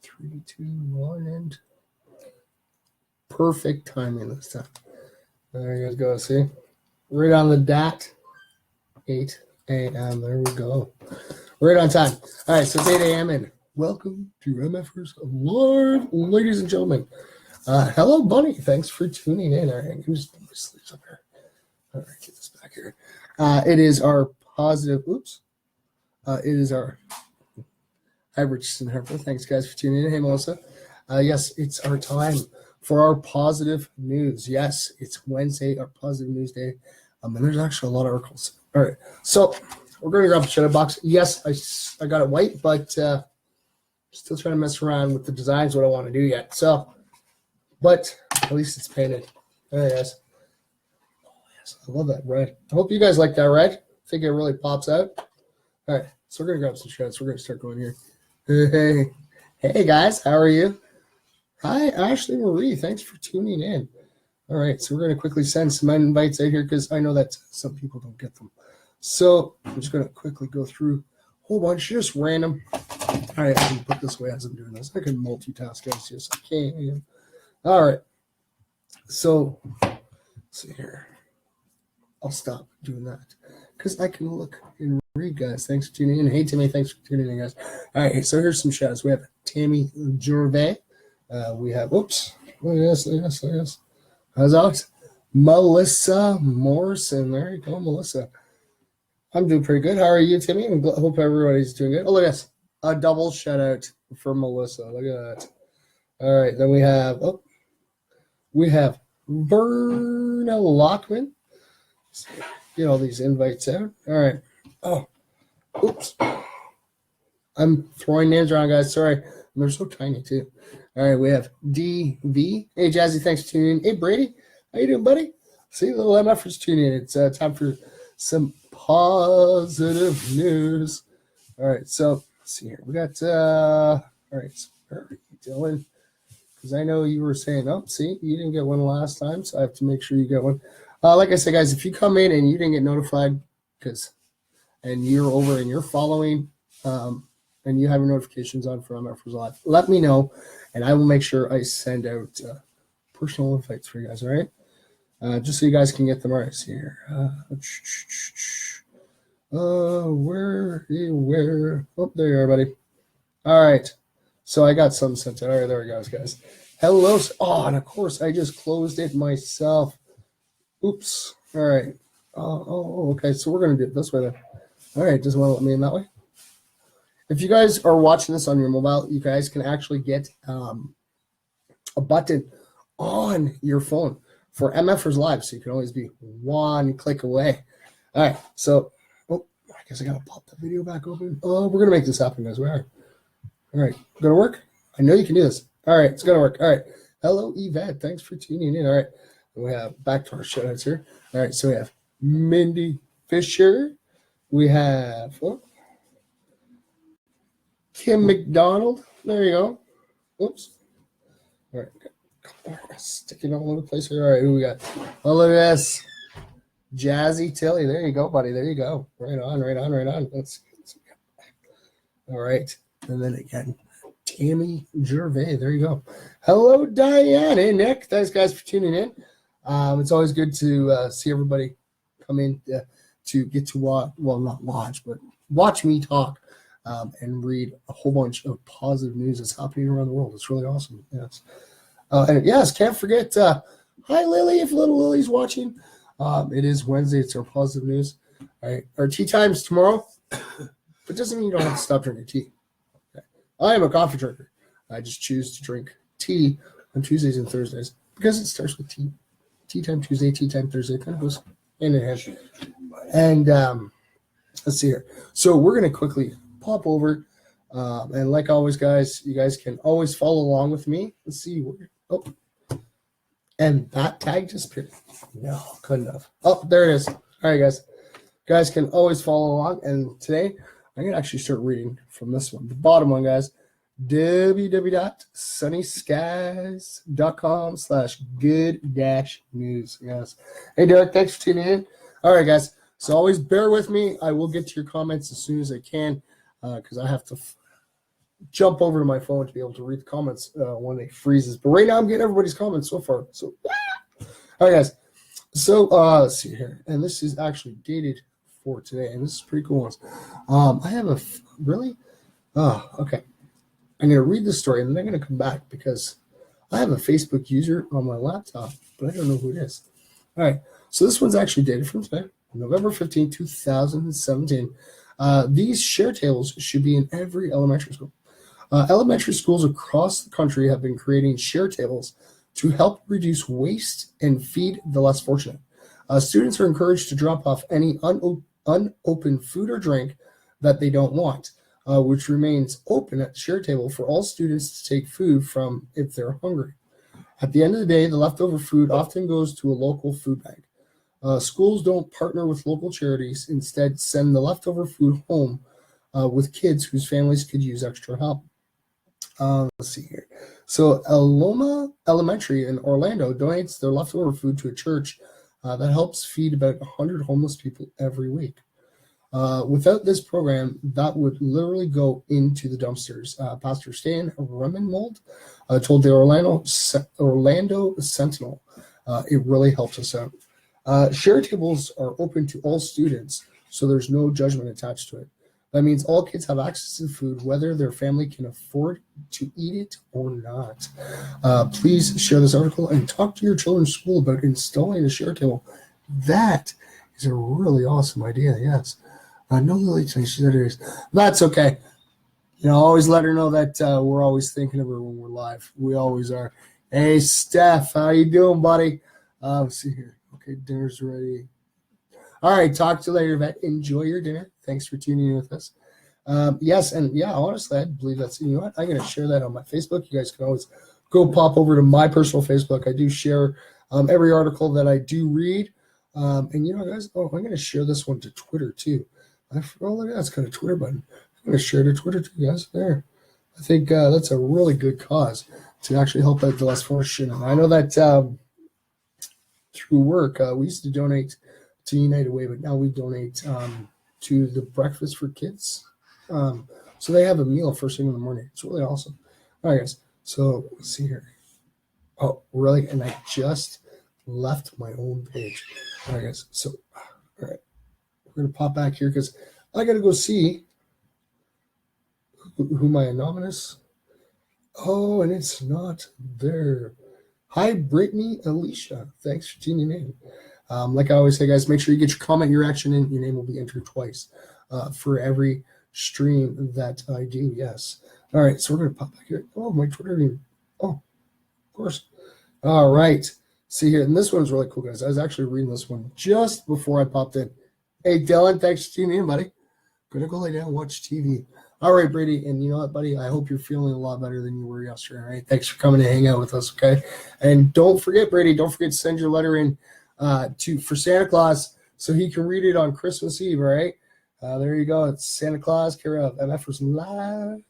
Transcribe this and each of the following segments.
3, 2, 1, and perfect timing this time. There you guys go. See? Right on the dot. 8 a.m. There we go. Right on time. All right, so it's 8 a.m. and welcome to MFers Live, ladies and gentlemen. Hello, Bunny. Thanks for tuning in. All right, who's sleeps up here? All right, get this back here. It is our positive. Oops. It is our. Hi, Richardson Harper. Thanks, guys, for tuning in. Hey, Melissa. Yes, it's our time for our positive news. Yes, it's Wednesday, our positive news day. And there's actually a lot of articles. All right, so we're going to grab the shadow box. Yes, I got it white, but still trying to mess around with the designs, what I want to do yet. So, but at least it's painted. There it is. Oh, yes, I love that red. I hope you guys like that red. I think it really pops out. All right, so we're going to grab some shreds. We're going to start going here. Hey, guys, how are you? Hi, Ashley Marie. Thanks for tuning in. All right, so we're going to quickly send some invites out here because I know that some people don't get them. So I'm just going to quickly go through a whole bunch, just random. All right, I can put this away as I'm doing this. I can multitask, guys. Yes, I can. All right, so let's see here. I'll stop doing that because I can look and read, guys. Thanks for tuning in. Hey, Timmy, thanks for tuning in, guys. All right, so here's some shoutouts. We have Tammy Gervais. We have, oops, look at this. How's Alex? Melissa Morrison. There you go, Melissa. I'm doing pretty good. How are you, Timmy? I hope everybody's doing good. Oh, look at this. A double shout out for Melissa. Look at that. All right, then we have Verna Lockman. Get all these invites out. All right. Oh, oops. I'm throwing names around, guys. Sorry. They're so tiny, too. All right, we have DV. Hey, Jazzy, thanks for tuning in. Hey, Brady, how you doing, buddy? See, little MFers tuning in. It's time for some positive news. All right, so let's see here. We got, all right, so where are you, Dylan? Because I know you were saying, oh, see, you didn't get one last time, so I have to make sure you get one. Like I said, guys, if you come in and you didn't get notified and you're over and you're following and you have your notifications on for MFers Live, let me know, and I will make sure I send out personal invites for you guys, all right? Just so you guys can get them. All right, see here. Where? Oh, there you are, buddy. All right, so I got some sent out. All right, there we go, guys. Hello. Oh, and of course, I just closed it myself. Oops. All right. Oh, okay, so we're going to do it this way then. All right, doesn't want to let me in that way. If you guys are watching this on your mobile, you guys can actually get a button on your phone for MFers Live, so you can always be one click away. All right, so, I guess I got to pop the video back open. Oh, we're going to make this happen, guys. We are. All right, going to work? I know you can do this. All right, it's going to work. All right, hello, Yvette. Thanks for tuning in. All right, we have back to our shoutouts here. All right, so we have Mindy Fisher. We have Kim McDonald. There you go. Oops. All right. Sticking all over the place here. All right, who we got? Oh, look at this. Jazzy Tilly. There you go, buddy. There you go. Right on. Let's all right. And then again, Tammy Gervais. There you go. Hello, Diane. Hey, Nick. Thanks, guys, for tuning in. It's always good to see everybody come in to get to watch, well, not watch, but watch me talk and read a whole bunch of positive news that's happening around the world. It's really awesome. Yes. And yes, can't forget, hi, Lily, if little Lily's watching. It is Wednesday. It's our positive news. All right. Our tea time's tomorrow, but doesn't mean you don't have to stop drinking tea. Okay. I am a coffee drinker. I just choose to drink tea on Tuesdays and Thursdays because it starts with tea. Tea time Tuesday, tea time Thursday, kind of goes hand in hand. And let's see here. So we're going to quickly pop over. And like always, guys, you guys can always follow along with me. Let's see. Oh, and that tag disappeared. No, couldn't have. Oh, there it is. All right, guys. You guys can always follow along. And today, I'm going to actually start reading from this one. The bottom one, guys. www.sunnyskies.com/good-news. Yes. Hey, Derek, thanks for tuning in. All right, guys. So always bear with me. I will get to your comments as soon as I can because I have to jump over to my phone to be able to read the comments when it freezes. But right now I'm getting everybody's comments so far. So, all right, guys. So let's see here, and this is actually dated for today, and this is pretty cool ones. I have a really, okay. I'm gonna read the story, and then I'm gonna come back because I have a Facebook user on my laptop, but I don't know who it is. All right, so this one's actually dated from today, November 15, 2017. These share tables should be in every elementary school. Elementary schools across the country have been creating share tables to help reduce waste and feed the less fortunate. Students are encouraged to drop off any unopened food or drink that they don't want, which remains open at the share table for all students to take food from if they're hungry. At the end of the day, the leftover food often goes to a local food bank. Schools don't partner with local charities, instead send the leftover food home with kids whose families could use extra help. Let's see here. So Aloma Elementary in Orlando donates their leftover food to a church that helps feed about 100 homeless people every week. Without this program, that would literally go into the dumpsters. Pastor Stan Remenmold told the Orlando Sentinel, it really helps us out. Share tables are open to all students, so there's no judgment attached to it. That means all kids have access to food, whether their family can afford to eat it or not. Please share this article and talk to your children's school about installing a share table. That is a really awesome idea, yes. No, Lily, she said it is. That's okay. Always let her know that we're always thinking of her when we're live. We always are. Hey, Steph, how you doing, buddy? Let's see here. Okay, dinner's ready. All right, talk to you later, Vet. Enjoy your dinner. Thanks for tuning in with us. Yes, and yeah, honestly, I believe that's, you know what? I'm going to share that on my Facebook. You guys can always go pop over to my personal Facebook. I do share every article that I do read. And guys, I'm going to share this one to Twitter too. Look at that. It's got a Twitter button. I'm going to share to Twitter too, guys. There. I think that's a really good cause to actually help out the less fortunate. I know that through work, we used to donate to United Way, but now we donate to the Breakfast for Kids. So they have a meal first thing in the morning. It's really awesome. All right, guys. So let's see here. Oh, really? And I just left my own page. All right, guys. So, all right. We're going to pop back here because I got to go see who my anonymous. Oh, and it's not there. Hi, Brittany Alicia. Thanks for tuning in. Like I always say, guys, make sure you get your comment, your action in. Your name will be entered twice for every stream that I do. Yes. All right. So we're going to pop back here. Oh, my Twitter. Oh, of course. All right. See here. And this one's really cool, guys. I was actually reading this one just before I popped in. Hey, Dylan, thanks for tuning in, buddy. Gonna go lay down and watch TV. All right, Brady. And you know what, buddy? I hope you're feeling a lot better than you were yesterday. All right. Thanks for coming to hang out with us. Okay. And don't forget, Brady, don't forget to send your letter in for Santa Claus so he can read it on Christmas Eve. All right. There you go. It's Santa Claus, care of MFers Live,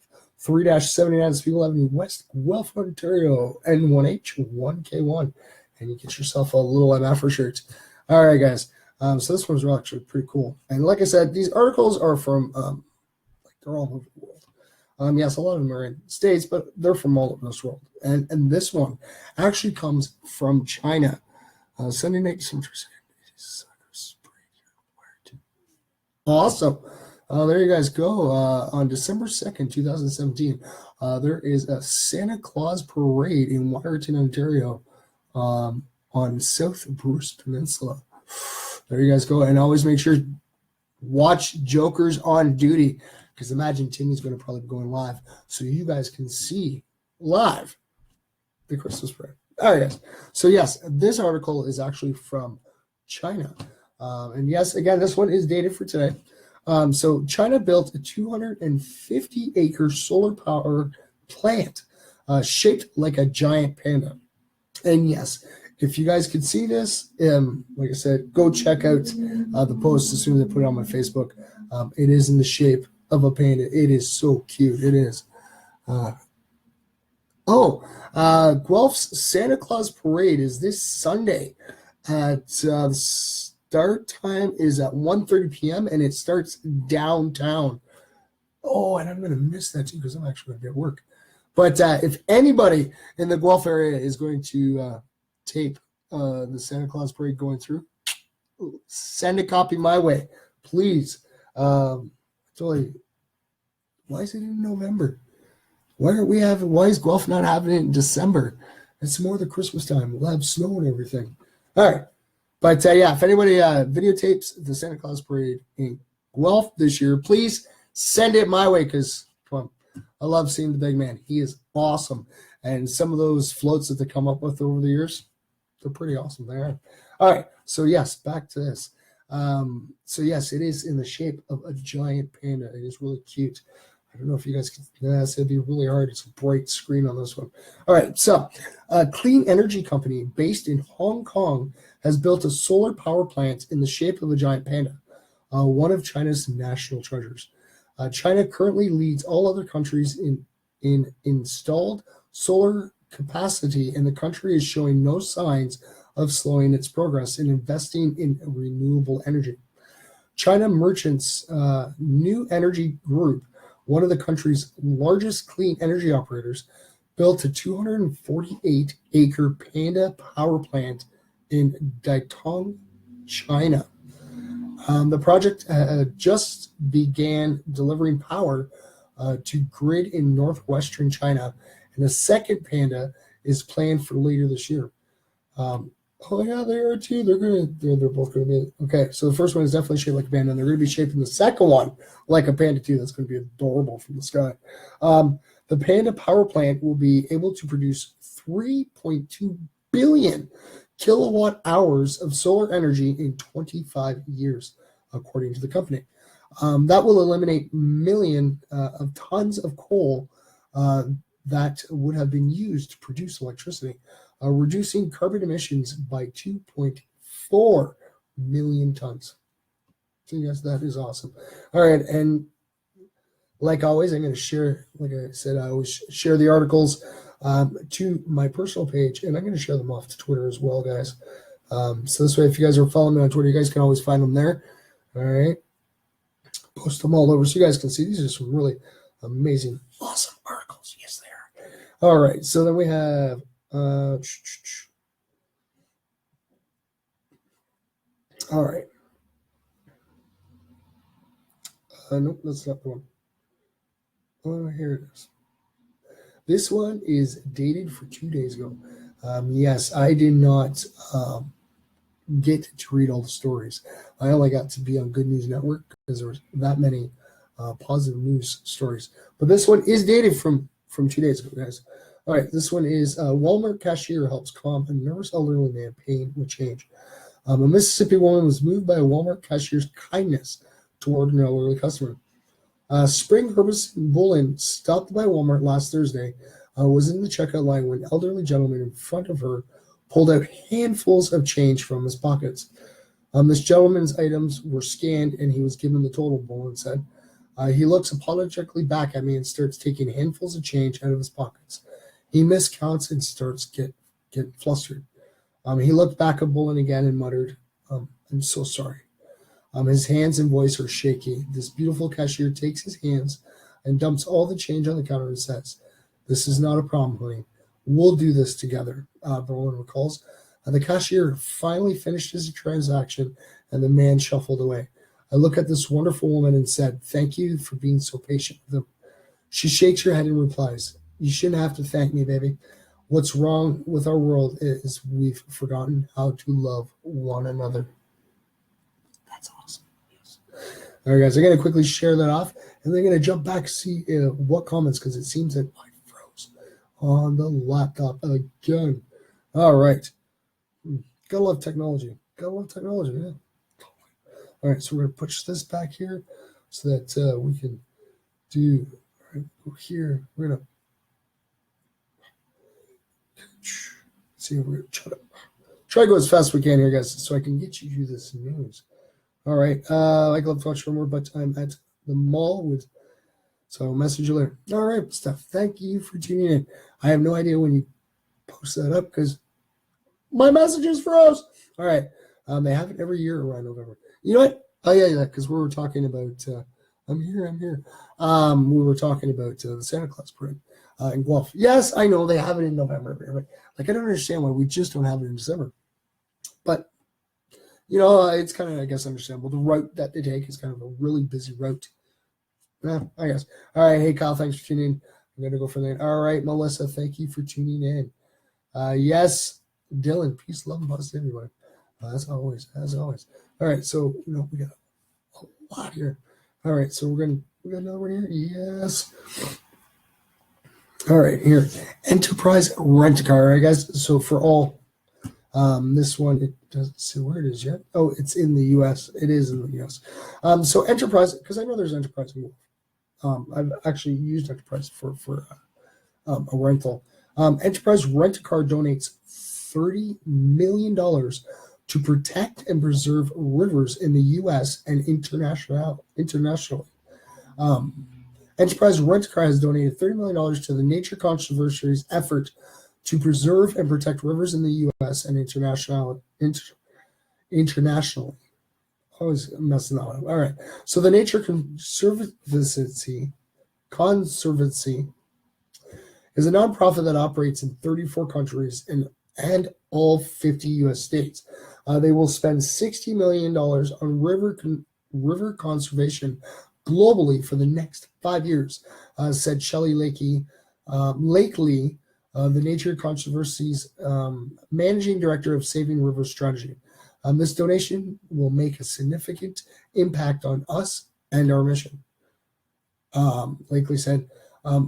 3-79 Spiegel Avenue West, Guelph, Ontario, N1H1K1. And you get yourself a little MFer shirt. All right, guys. So this one's actually pretty cool. And like I said, these articles are from, they're all over the world. Yes, a lot of them are in the States, but they're from all over this world. And this one actually comes from China. Sunday night, December 2nd. Awesome. There you guys go. On December 2nd, 2017, there is a Santa Claus parade in Wyerton, Ontario, on South Bruce Peninsula. There you guys go. And always make sure watch Jokers on Duty, because imagine Timmy's going to probably be going live so you guys can see live the Christmas parade. All right, guys. So, yes, this article is actually from China. And, yes, again, this one is dated for today. So China built a 250-acre solar power plant shaped like a giant panda. And, yes, if you guys could see this, like I said, go check out the post as soon as I put it on my Facebook. It is in the shape of a panda. It is so cute. It is. Guelph's Santa Claus Parade is this Sunday. Start time is at 1:30 p.m. and it starts downtown. Oh, and I'm going to miss that too because I'm actually going to be at work. But if anybody in the Guelph area is going to tape the Santa Claus parade going through, send a copy my way, please. Totally. Why is it in November? Why is Guelph not having it in December? It's more the Christmas time. We'll have snow and everything. All right. But if anybody videotapes the Santa Claus parade in Guelph this year, please send it my way because I love seeing the big man. He is awesome. And some of those floats that they come up with over the years, they're pretty awesome. They are. All right. So, yes, back to this. Yes, it is in the shape of a giant panda. It is really cute. I don't know if you guys can. It'd be really hard. It's a bright screen on this one. All right. So, a clean energy company based in Hong Kong has built a solar power plant in the shape of a giant panda, one of China's national treasures. China currently leads all other countries in installed solar capacity, and the country is showing no signs of slowing its progress in investing in renewable energy. China Merchants New Energy Group, one of the country's largest clean energy operators, built a 248-acre panda power plant in Datong, China. The project just began delivering power to grid in northwestern China, and a second panda is planned for later this year. Oh yeah, they are too. They're both gonna be okay. So the first one is definitely shaped like a panda, and they're gonna be shaping the second one like a panda too. That's gonna be adorable from the sky. The panda power plant will be able to produce 3.2 billion kilowatt hours of solar energy in 25 years, according to the company. That will eliminate million of tons of coal that would have been used to produce electricity, reducing carbon emissions by 2.4 million tons. So yes, that is awesome. All right, and like always, I'm going to share, like I said, I always share the articles to my personal page, and I'm going to share them off to Twitter as well, guys. So this way, if you guys are following me on Twitter, you guys can always find them there. All right. Post them all over so you guys can see. These are some really amazing, awesome articles. Yes, they are. All right. So then we have all right. Nope, that's not the one. Oh, here it is. This one is dated for 2 days ago. Yes, I did not get to read all the stories. I only got to be on Good News Network because there was that many positive news stories. But this one is dated from 2 days ago, guys. All right, this one is Walmart cashier helps calm a nervous elderly man paying with change. A Mississippi woman was moved by a Walmart cashier's kindness toward an elderly customer. Spring Herbison Bullen, stopped by Walmart last Thursday, was in the checkout line when an elderly gentleman in front of her pulled out handfuls of change from his pockets. This gentleman's items were scanned, and he was given the total, Bullen said. He looks apologetically back at me and starts taking handfuls of change out of his pockets. He miscounts and starts getting flustered. He looked back at Bullen again and muttered, I'm so sorry. His hands and voice are shaky. This beautiful cashier takes his hands and dumps all the change on the counter and says, this is not a problem, honey. We'll do this together, Bullen recalls. The cashier finally finished his transaction, and the man shuffled away. I look at this wonderful woman and said, thank you for being so patient with him. She shakes her head and replies, you shouldn't have to thank me, baby. What's wrong with our world is we've forgotten how to love one another. That's awesome. Yes. All right, guys, I'm going to quickly share that off, and then I'm going to jump back and see what comments, because it seems that I froze on the laptop again. All right. Gotta love technology. Yeah. All right, so we're going to push this back here so that we can do, all right, go here. We're going to see, we're going to try to go as fast as we can here, guys, so I can get you to this news. All right, I'd love to watch for more, but I'm at the mall with, so I'll message you later. All right, Steph, thank you for tuning in. I have no idea when you post that up because my messages froze. All right, they have it every year around November. You know what? Oh yeah, because we were talking about I'm here. We were talking about the Santa Claus parade in Guelph. Yes, I know they have it in November. But, like, I don't understand why we just don't have it in December. But, it's kind of, I guess, understandable. The route that they take is kind of a really busy route. Yeah, I guess. All right. Hey, Kyle, thanks for tuning in. I'm going to go for that. All right, Melissa, thank you for tuning in. Yes, Dylan, peace, love, and positivity, everyone. As always. All right, so, we got a lot here. All right, so we got another one here. Yes. All right, here. Enterprise Rent-A-Car. All right, guys. So for all, this one, it doesn't say where it is yet. Oh, it's in the U.S. It is in the U.S. So Enterprise, because I know there's Enterprise in I've actually used Enterprise for a rental. Enterprise Rent-A-Car donates $30 million to protect and preserve rivers in the U.S. and internationally. Enterprise Rent-A-Car has donated $30 million to the Nature Conservancy's effort to preserve and protect rivers in the U.S. and internationally. Always messing that up. All right. So the Nature Conservancy is a nonprofit that operates in 34 countries and all 50 U.S. states. They will spend $60 million on river conservation globally for the next 5 years, said Shelley Lakely, the Nature Conservancy's managing director of Saving Rivers Strategy. This donation will make a significant impact on us and our mission. Lakely said,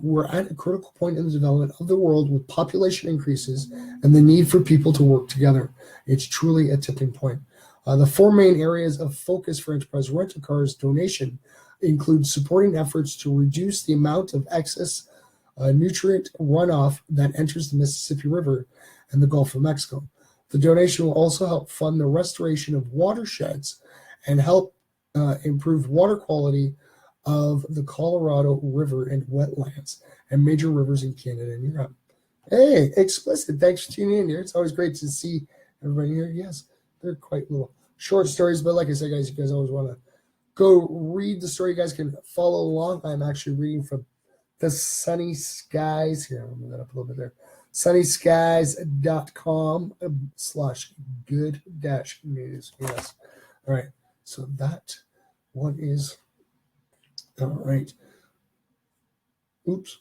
we're at a critical point in the development of the world with population increases and the need for people to work together. It's truly a tipping point. The four main areas of focus for Enterprise Rent-A-Car's donation include supporting efforts to reduce the amount of excess nutrient runoff that enters the Mississippi River and the Gulf of Mexico. The donation will also help fund the restoration of watersheds and help improve water quality of the Colorado River and wetlands and major rivers in Canada and Europe. Hey, Explicit, thanks for tuning in here. It's always great to see everybody here. Yes, they're quite little short stories, but like I said, guys, you guys always want to go read the story. You guys can follow along. I'm actually reading from the Sunny Skies. Here, I'll move that up a little bit there. sunnyskies.com/good-news. Yes. All right. So that one is all right. Oops.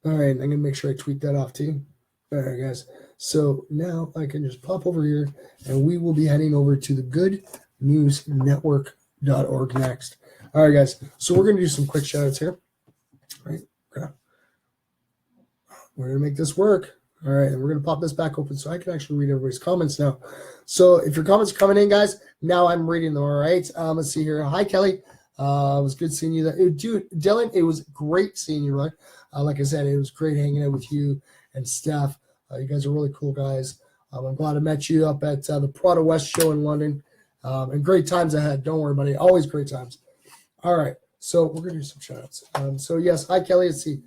All right. I'm going to make sure I tweet that off too. All right, guys. So now I can just pop over here and we will be heading over to the goodnewsnetwork.org next. All right, guys. So we're going to do some quick shout outs here. All right. We're going to make this work. All right, and we're going to pop this back open so I can actually read everybody's comments now. So if your comments are coming in, guys, now I'm reading them, all right? Let's see here. Hi, Kelly. It was good seeing you. Dude, Dylan, it was great seeing you, right? Like I said, it was great hanging out with you and Steph. You guys are really cool guys. I'm glad I met you up at the Prada West show in London. And great times ahead. Don't worry, buddy. Always great times. All right, so we're going to do some shout-outs. So, yes, hi, Kelly. Let's see.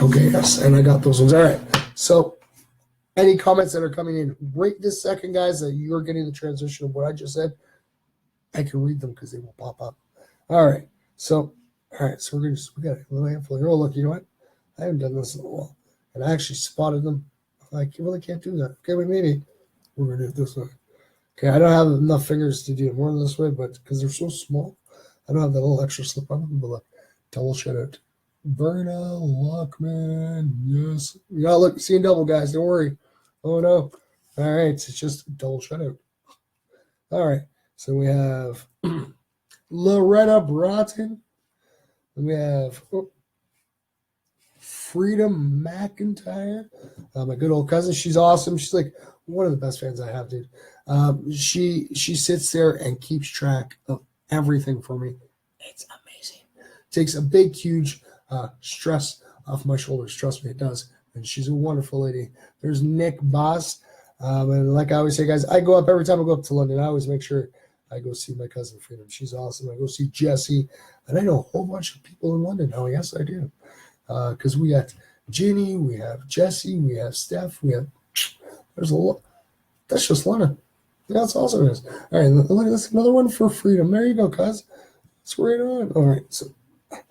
Okay, yes, and I got those ones. All right, so any comments that are coming in right this second, guys, that you're getting the transition of what I just said, I can read them because they will pop up. All right, so we got a little handful here. Oh, look, you know what? I haven't done this in a while, and I actually spotted them. I really can't do that. Okay, but maybe we're going to do it this way. Okay, I don't have enough fingers to do it more than this way, but because they're so small, I don't have that little extra slip on them. But look, double shout out. Berna Lockman, yes. You gotta look, seeing double, guys. Don't worry. Oh no. All right, it's just a double shutout. All right, so we have Loretta Broughton. We have Freedom McIntyre, my good old cousin. She's awesome. She's like one of the best fans I have, dude. She sits there and keeps track of everything for me. It's amazing. Takes a big, huge stress off my shoulders. Trust me, it does. And she's a wonderful lady. There's Nick Boss. And like I always say, guys, I go up every time I go up to London. I always make sure I go see my cousin Freedom. She's awesome. I go see Jesse. And I know a whole bunch of people in London. Oh, yes, I do. Because we got Ginny, we have Jesse, we have Steph, there's a lot. That's just London. Yeah, that's awesome. All right, look, that's another one for Freedom. There you go, cuz. It's right on. All right, so I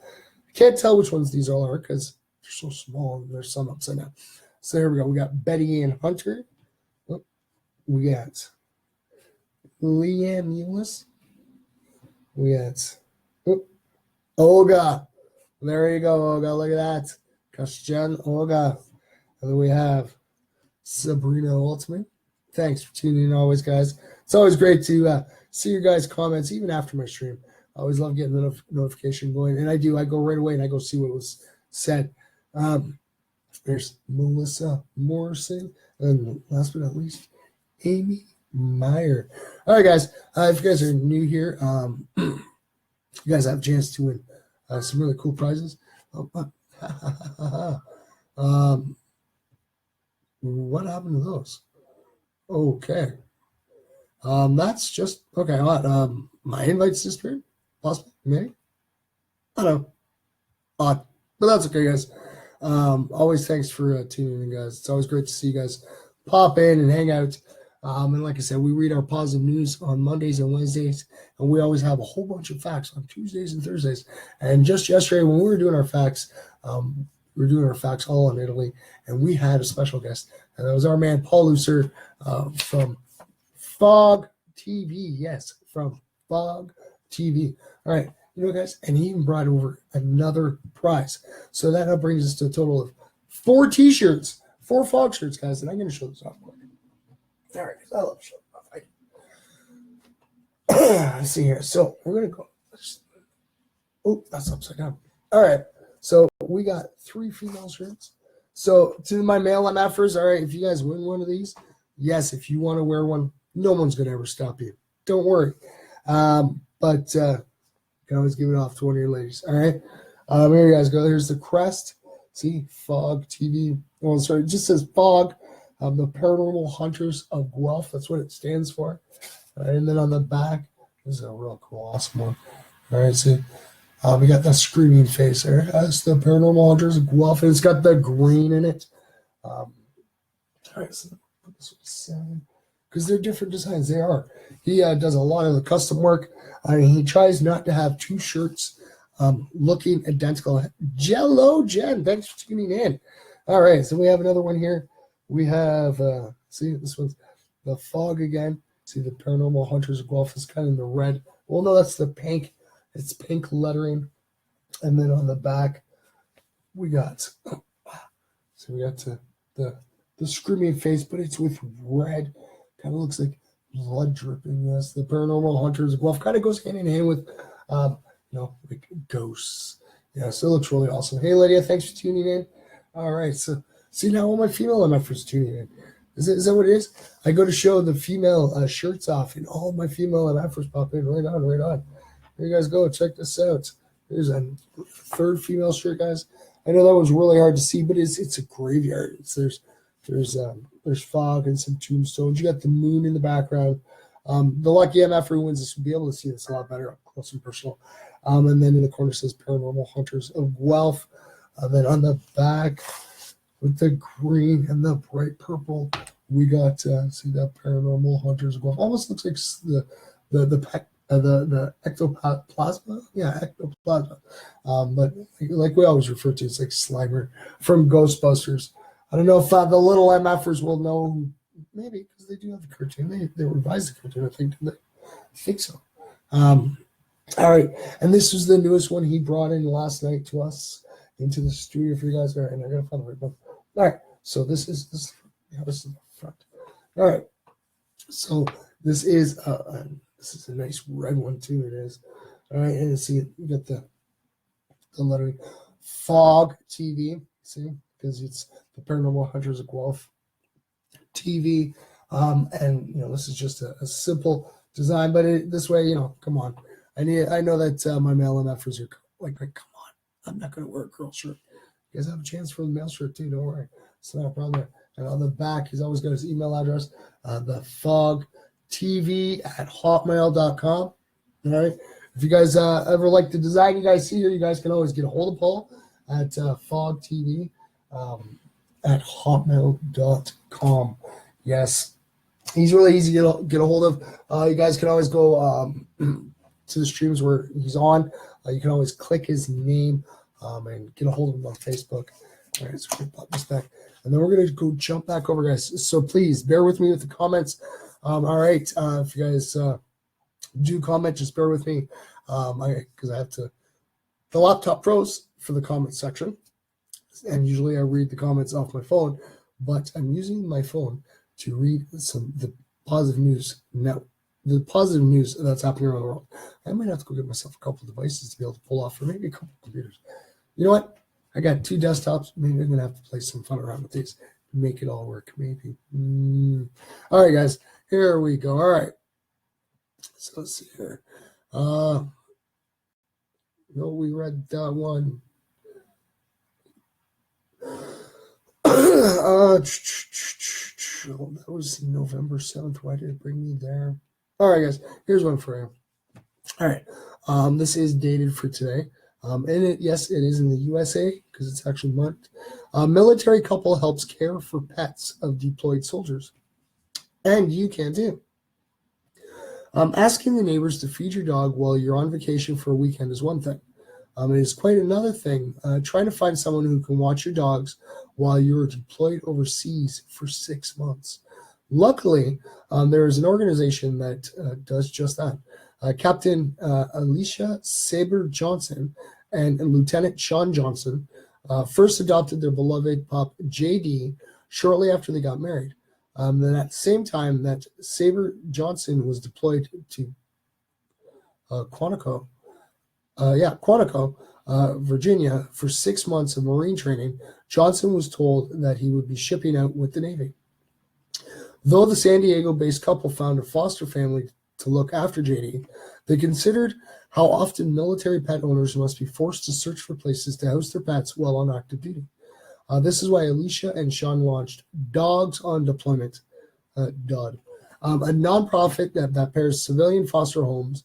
can't tell which ones these all are because they're so small and there's some upside down. So here we go. We got Betty Ann Hunter. Oh, we got Leanne Lewis. We got Olga. There you go, Olga. Look at that. Christian Olga. And then we have Sabrina Altman. Thanks for tuning in always, guys. It's always great to see your guys' comments, even after my stream. I always love getting the notification going. And I do. I go right away and I go see what was said. There's Melissa Morrison. And last but not least, Amy Meyer. All right, guys. If you guys are new here, you guys have a chance to win some really cool prizes. What happened to those? Okay. That's just okay. What? My invites disappeared? Possibly? Maybe? I don't know. Odd. But that's okay, guys. Always thanks for tuning in, guys. It's always great to see you guys pop in and hang out. And like I said, we read our positive news on Mondays and Wednesdays, and we always have a whole bunch of facts on Tuesdays and Thursdays. And just yesterday, when we were doing our facts, we were doing our facts all in Italy, and we had a special guest, and that was our man Paul Lucer from Fog TV. Yes, from Fog TV. All right, you know, guys, and he even brought over another prize. So that brings us to a total of 4 T-shirts, 4 Fog shirts, guys, and I'm going to show this off quick. All right, I love showing off. Let's see here. So we're going to go. Oh, that's upside down. All right, so we got 3 female shirts. So to my male MFers, all right, if you guys win one of these, yes, if you want to wear one, no one's going to ever stop you. Don't worry. But you can always give it off to one of your ladies. All right. Here you guys go. Here's the crest. See, Fog TV. Well, sorry, it just says Fog. The Paranormal Hunters of Guelph. That's what it stands for. All right, and then on the back, this is a real cool, awesome one. All right, see, we got the screaming face there. That's the Paranormal Hunters of Guelph, and it's got the green in it. All right, so put this one aside because they're different designs. They are. He does a lot of the custom work. He tries not to have 2 shirts looking identical. Jello Jen, thanks for tuning in. All right, so we have another one here. We have, see, this one's the Fog again. See, the Paranormal Hunters of Guelph is kind of in the red. Well, no, that's the pink. It's pink lettering. And then on the back, we got, so we got the screaming face, but it's with red. Kind of looks like blood dripping. Yes, the Paranormal Hunters of Guelph kind of goes hand in hand with, like ghosts. Yeah, so it looks really awesome. Hey, Lydia, thanks for tuning in. All right, so see now all my female MFers tuning in. Is that what it is? I go to show the female shirts off, and all my female MFers pop in. Right on, right on. Here you guys go. Check this out. There's a 3rd female shirt, guys. I know that was really hard to see, but it's a graveyard. There's fog and some tombstones. You got the moon in the background. The lucky MF who wins this will be able to see this a lot better up close and personal. And then in the corner says Paranormal Hunters of Guelph. Then on the back with the green and the bright purple, we got see that Paranormal Hunters of Guelph. Almost looks like the ectoplasma. Yeah, ectoplasma. But like we always refer to, it's like Slimer from Ghostbusters. I don't know if the little MFers will know, maybe, because they do have the cartoon. They revised the cartoon, I think, didn't they? I think so. All right, and this was the newest one he brought in last night to us into the studio for you guys. All right, and I gotta find the right one. All right, so this is the front. All right, so this is a nice red one too. It is. All right, and see, you got the lettering Fog TV. See, because it's the Paranormal Hunters of Guelph TV, and this is just a simple design, but this way, come on. I know that my male MFers are like, come on, I'm not going to wear a girl shirt. You guys have a chance for the male shirt too. Don't worry, it's not a problem there. And on the back, he's always got his email address, the fogtv@hotmail.com. All right. If you guys ever like the design you guys see here, you guys can always get a hold of Paul at fogtv at hotmail.com. Yes, he's really easy to get a hold of. You guys can always go to the streams where he's on. You can always click his name and get a hold of him on Facebook. All right, so we're going to pop this back. And then we're going to go jump back over, guys. So please bear with me with the comments. All right, if you guys do comment, just bear with me because I have to. The laptop froze for the comment section, and usually I read the comments off my phone, but I'm using my phone to read the positive news now. The positive news that's happening around the world. I might have to go get myself a couple of devices to be able to pull off, or maybe a couple of computers. You know what? I got 2 desktops. Maybe I'm gonna have to play some fun around with these to make it all work. Maybe. All right, guys. Here we go. All right. So let's see here. No, we read that one. That was November 7th. Why did it bring me there? All right, guys. Here's one for you. All right. This is dated for today. Yes, it is in the USA because it's actually marked. Military couple helps care for pets of deployed soldiers. And you can too. Asking the neighbors to feed your dog while you're on vacation for a weekend is one thing. It is quite another thing trying to find someone who can watch your dogs while you're deployed overseas for 6 months. Luckily, there is an organization that does just that. Captain Alicia Saber Johnson and Lieutenant Sean Johnson first adopted their beloved pup JD shortly after they got married. Then at the same time that Saber Johnson was deployed to Quantico, Virginia for 6 months of Marine training, Johnson was told that he would be shipping out with the Navy. Though the San Diego-based couple found a foster family to look after JD, they considered how often military pet owners must be forced to search for places to house their pets while on active duty. This is why Alicia and Sean launched Dogs on Deployment, DOD, a nonprofit that pairs civilian foster homes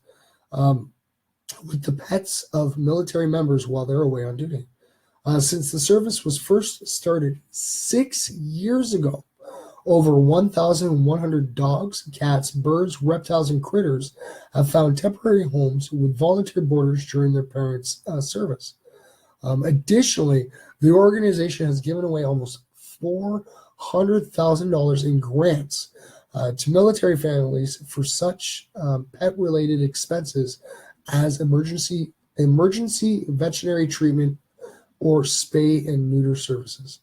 with the pets of military members while they're away on duty. Since the service was first started 6 years ago, over 1,100 dogs, cats, birds, reptiles, and critters have found temporary homes with volunteer boarders during their parents' service. Additionally, the organization has given away almost $400,000 in grants to military families for such pet-related expenses as emergency veterinary treatment or spay and neuter services.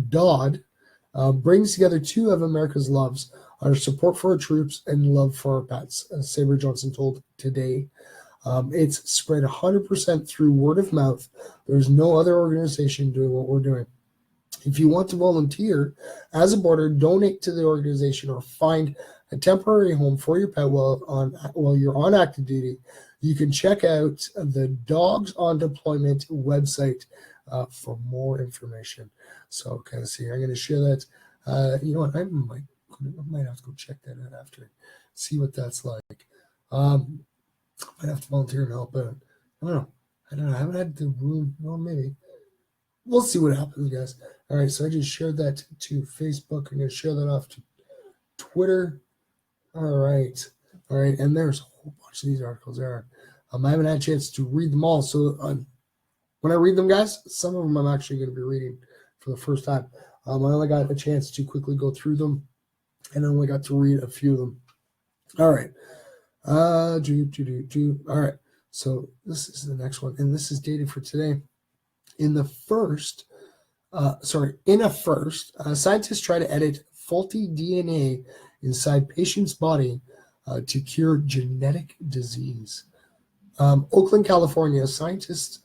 DOD brings together 2 of America's loves, our support for our troops and love for our pets, as Saber Johnson told Today. It's spread 100% through word of mouth. There's no other organization doing what we're doing. If you want to volunteer as a boarder, donate to the organization, or find a temporary home for your pet while you're on active duty, you can check out the Dogs on Deployment website for more information. So kind of see, I'm going to share that. You know what? I might have to go check that out after, see what that's like. Might have to volunteer and help out. I don't know. I haven't had the room. Well, maybe. We'll see what happens, guys. All right, so I just shared that to Facebook. I'm going to share that off to Twitter. All right. And there's a whole bunch of these articles there. I haven't had a chance to read them all. So when I read them, guys, some of them I'm actually going to be reading for the first time. I only got a chance to quickly go through them, and I only got to read a few of them. All right. All right. So this is the next one, and this is dated for today. In a first, scientists try to edit faulty DNA inside patient's body to cure genetic disease. Oakland, California, scientists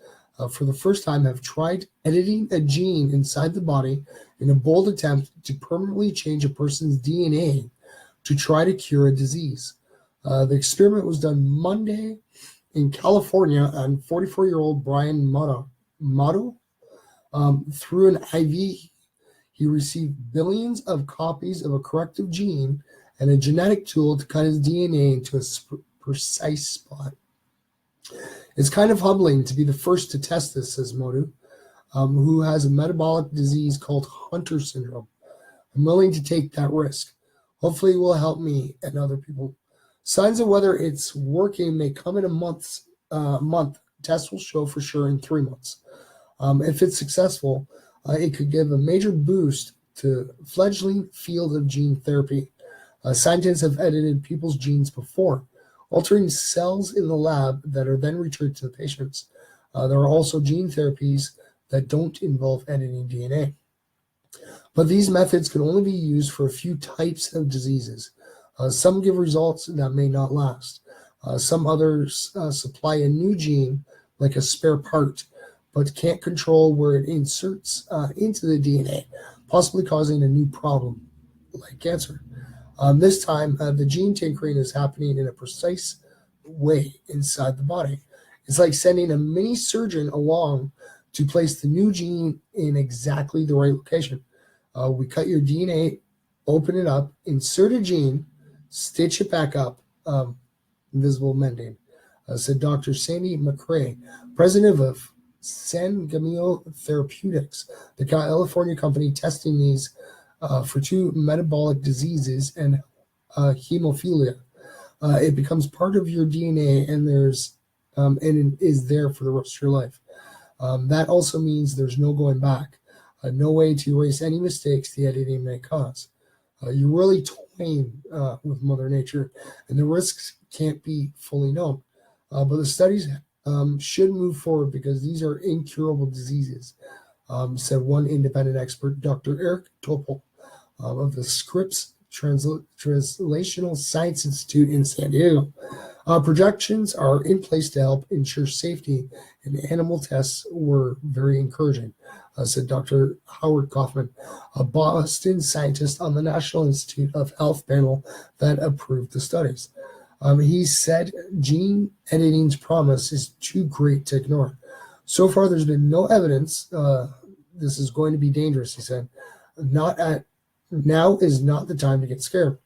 for the first time have tried editing a gene inside the body in a bold attempt to permanently change a person's DNA to try to cure a disease. The experiment was done Monday in California on 44-year-old Brian Motto. Through an IV, he received billions of copies of a corrective gene and a genetic tool to cut his DNA into a precise spot. It's kind of humbling to be the first to test this, says Modu, who has a metabolic disease called Hunter syndrome. I'm willing to take that risk. Hopefully it will help me and other people. Signs of whether it's working may come in a month. Tests will show for sure in 3 months. If it's successful, it could give a major boost to fledgling field of gene therapy. Scientists have edited people's genes before, altering cells in the lab that are then returned to the patients. There are also gene therapies that don't involve editing DNA. But these methods can only be used for a few types of diseases. Some give results that may not last. Some others supply a new gene, like a spare part, but can't control where it inserts into the DNA, possibly causing a new problem, like cancer. This time, the gene tinkering is happening in a precise way inside the body. It's like sending a mini surgeon along to place the new gene in exactly the right location. We cut your DNA, open it up, insert a gene, stitch it back up, invisible mending, said Dr. Sandy McRae, president of Sangamo Therapeutics, the California company testing these for 2 metabolic diseases and hemophilia. It becomes part of your DNA, and it is there for the rest of your life. That also means there's no going back, no way to erase any mistakes the editing may cause. You're really toying with Mother Nature, and the risks can't be fully known. But the studies should move forward because these are incurable diseases, said one independent expert, Dr. Eric Topol of the Scripps Translational Science Institute in San Diego. Projections are in place to help ensure safety, and animal tests were very encouraging, said Dr. Howard Kaufman, a Boston scientist on the National Institute of Health panel that approved the studies. He said gene editing's promise is too great to ignore. So far, there's been no evidence this is going to be dangerous, he said. Now is not the time to get scared.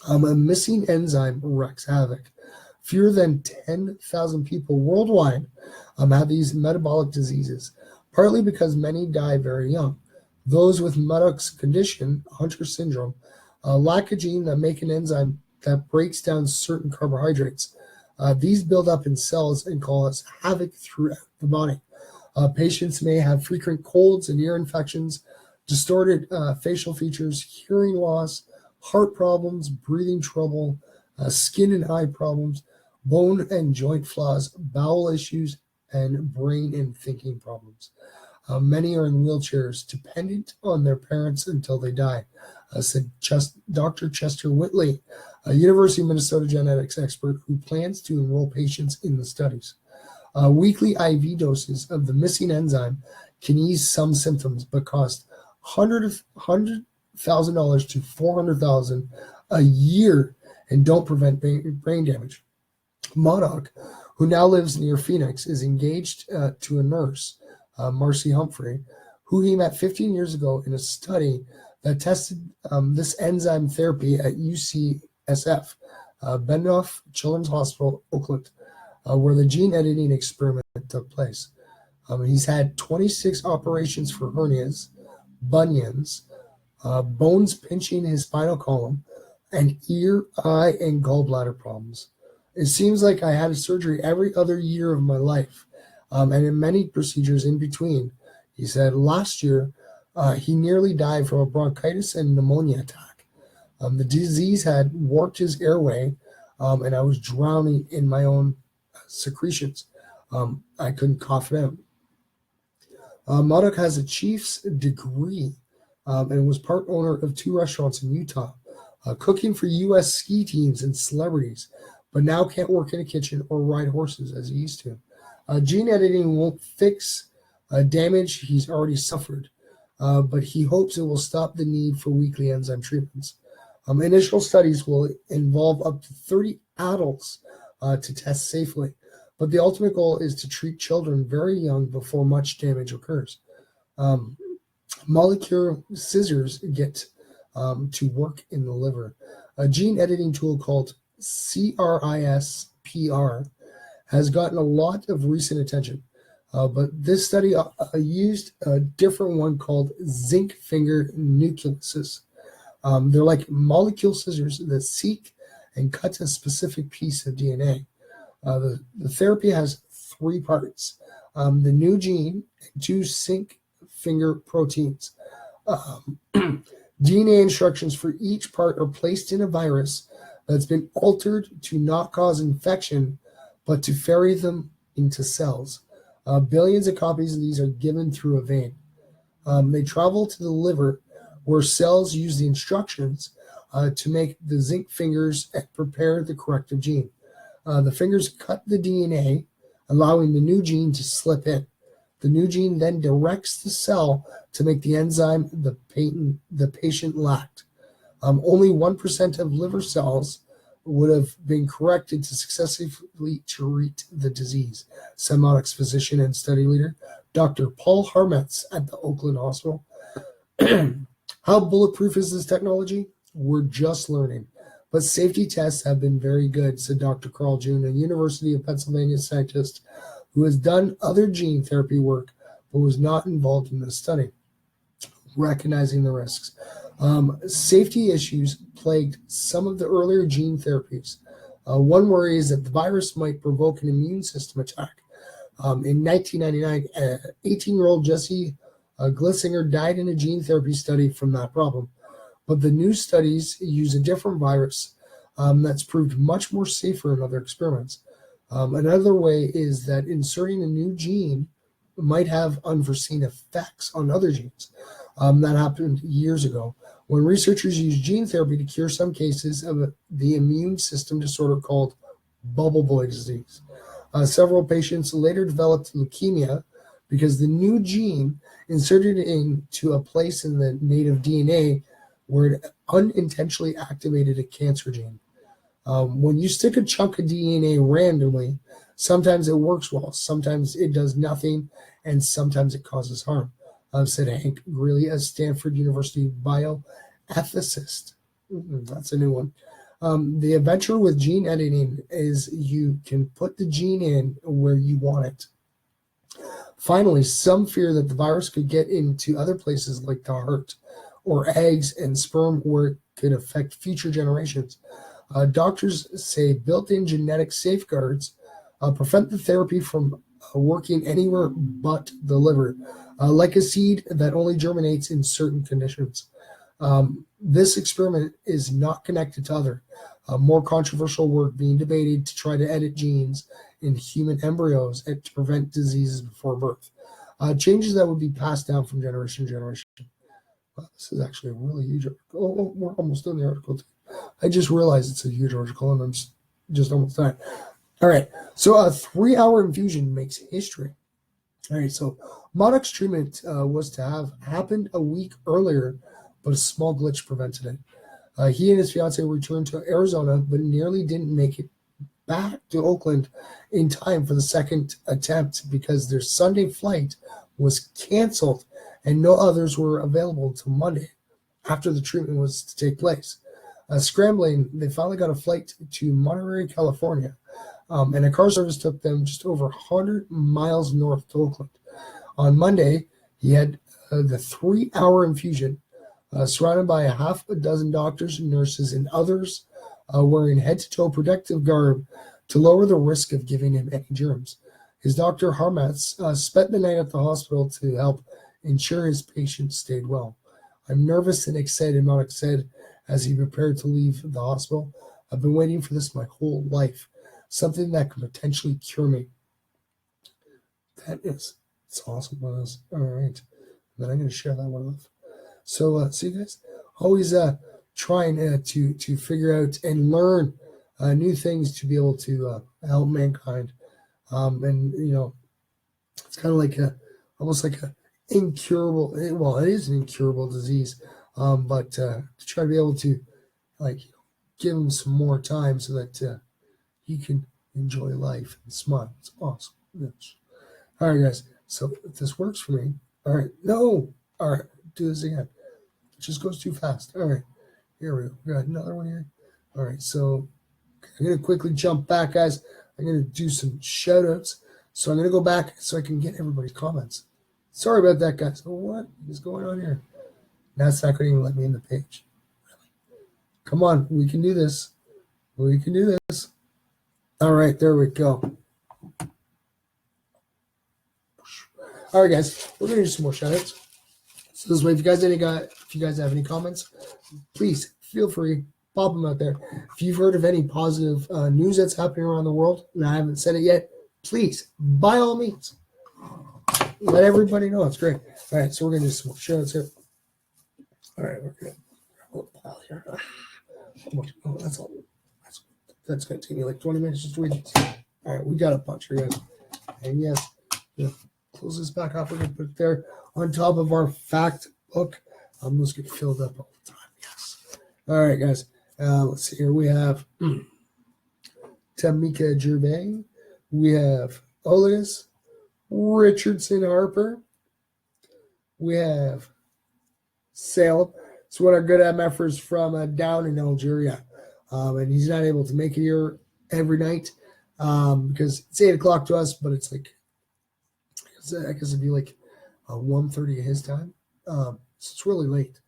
A missing enzyme wreaks havoc. Fewer than 10,000 people worldwide have these metabolic diseases, partly because many die very young. Those with Maddox's condition, Hunter syndrome, lack a gene that make an enzyme that breaks down certain carbohydrates. These build up in cells and cause havoc throughout the body. Patients may have frequent colds and ear infections, distorted facial features, hearing loss, heart problems, breathing trouble, skin and eye problems, bone and joint flaws, bowel issues, and brain and thinking problems. Many are in wheelchairs, dependent on their parents until they die, said Dr. Chester Whitley, a University of Minnesota genetics expert who plans to enroll patients in the studies. Weekly IV doses of the missing enzyme can ease some symptoms, but cost $100,000 to $400,000 a year and don't prevent brain damage. Modoc, who now lives near Phoenix, is engaged to a nurse, Marcy Humphrey, who he met 15 years ago in a study that tested this enzyme therapy at UCSF, Benoff Children's Hospital, Oakland, where the gene editing experiment took place. He's had 26 operations for hernias, bunions, bones pinching his spinal column, and ear, eye, and gallbladder problems. It seems like I had a surgery every other year of my life, and in many procedures in between. He said last year he nearly died from a bronchitis and pneumonia attack. The disease had warped his airway, and I was drowning in my own secretions. I couldn't cough it out. Modoc has a chief's degree and was part owner of 2 restaurants in Utah, cooking for U.S. ski teams and celebrities, but now can't work in a kitchen or ride horses as he used to. Gene editing won't fix damage he's already suffered, but he hopes it will stop the need for weekly enzyme treatments. Initial studies will involve up to 30 adults to test safely, but the ultimate goal is to treat children very young before much damage occurs. Molecular scissors get to work in the liver. A gene editing tool called CRISPR has gotten a lot of recent attention, but this study used a different one called zinc finger nucleases. They're like molecule scissors that seek and cuts a specific piece of DNA. The therapy has 3 parts: the new gene and 2 zinc finger proteins. DNA instructions for each part are placed in a virus that's been altered to not cause infection, but to ferry them into cells. Billions of copies of these are given through a vein. They travel to the liver, where cells use the instructions to make the zinc fingers and prepare the corrective gene. The fingers cut the DNA, allowing the new gene to slip in. The new gene then directs the cell to make the enzyme the patient lacked. Only 1% of liver cells would have been corrected to successfully treat the disease, said Monarch's physician and study leader, Dr. Paul Harmetz at the Oakland Hospital. How bulletproof is this technology? We're just learning, but safety tests have been very good, said Dr. Carl June, a University of Pennsylvania scientist who has done other gene therapy work but was not involved in this study, recognizing the risks. Safety issues plagued some of the earlier gene therapies. One worry is that the virus might provoke an immune system attack. In 1999, 18-year-old Jesse Glissinger died in a gene therapy study from that problem. But the new studies use a different virus that's proved much more safer in other experiments. Another way is that inserting a new gene might have unforeseen effects on other genes. That happened years ago when researchers used gene therapy to cure some cases of the immune system disorder called bubble boy disease. Several patients later developed leukemia because the new gene inserted into a place in the native DNA where it unintentionally activated a cancer gene. When you stick a chunk of DNA randomly, sometimes it works well, sometimes it does nothing, and sometimes it causes harm, said Hank Greeley, a Stanford University bioethicist. That's a new one. The adventure with gene editing is you can put the gene in where you want it. Finally, some fear that the virus could get into other places like the heart or eggs and sperm where it could affect future generations. Doctors say built-in genetic safeguards prevent the therapy from working anywhere but the liver, like a seed that only germinates in certain conditions. This experiment is not connected to other, more controversial work being debated to try to edit genes in human embryos and to prevent diseases before birth. Changes that would be passed down from generation to generation. Wow, this is actually a really huge article. Oh, we're almost done the article too. I just realized it's a huge article and I'm just almost done. All right, so a 3-hour infusion makes history. All right, so Monarch's treatment was to have happened a week earlier, but a small glitch prevented it. He and his fiancée returned to Arizona, but nearly didn't make it back to Oakland in time for the second attempt because their Sunday flight was canceled and no others were available until Monday after the treatment was to take place. Scrambling, they finally got a flight to Monterey, California, and a car service took them just over 100 miles north to Oakland. On Monday, he had the 3-hour infusion, surrounded by a half a dozen doctors and nurses and others wearing head-to-toe protective garb to lower the risk of giving him any germs. His Dr. Harmetz spent the night at the hospital to help ensure his patient stayed well. I'm nervous and excited, Monarch said as he prepared to leave the hospital. I've been waiting for this my whole life, something that could potentially cure me. It's awesome. All right. Then I'm going to share that one off. So you guys always trying to figure out and learn new things to be able to help mankind. And, you know, it's kind of like almost like a incurable, well, it is an incurable disease, but to try to be able to, like, give him some more time so that he can enjoy life and smile. It's awesome. Yes. All right, guys. So if this works for me, all right. No. All right. Do this again. It just goes too fast. All right. Here we go. We got another one here. All right. So I'm going to quickly jump back, guys. I'm going to do some shout outs. So I'm going to go back so I can get everybody's comments. Sorry about that, guys. Oh, what is going on here? That's not going to even let me in the page. Really? Come on. We can do this. We can do this. All right, there we go. All right, guys, we're gonna do some more shoutouts. So this way, if you guys have any comments, please feel free, pop them out there. If you've heard of any positive news that's happening around the world, and I haven't said it yet, please, by all means, let everybody know. It's great. All right, so we're gonna do some more shoutouts here. All right, we're gonna grab a little pile here. Oh, that's all. That's gonna take me like 20 minutes just to read this. All right, we got a bunch here, guys. And yes, close this back off. We're gonna put it there on top of our fact book. I'm just gonna fill it up all the time. Yes. All right, guys. Let's see here. We have Tamika Gervais. We have Olis Richardson Harper. We have Snail. It's one of our good MFers from down in Algeria. And he's not able to make it here every night because it's 8 o'clock to us, but it's like, I guess it'd be like 1:30 of his time. So it's really late.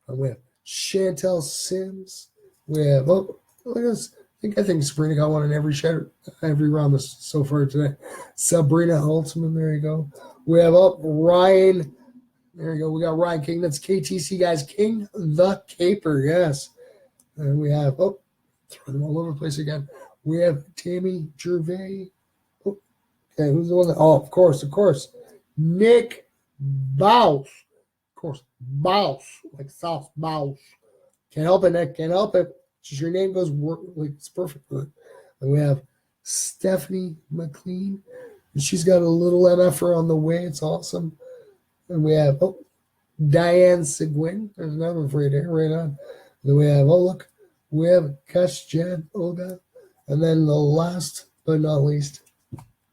We have Chantel Sims. We have, look at this. I think Sabrina got one in every round so far today. Sabrina Altman, there you go. We have Ryan. There you go. We got Ryan King. That's KTC, guys. King the Caper, yes. And we have, throw them all over the place again. We have Tammy Gervais. Okay, who's the one that, of course. Nick Baus. Of course, Baus, like sauce, Baus. Can't help it, Nick. Can't help it. Just your name goes, like, it's perfect. And we have Stephanie McLean. And she's got a little MFer on the way. It's awesome. And we have, Diane Seguin. There's another one for you there, right on. And then we have, we have Kashjan Olga. And then the last but not least,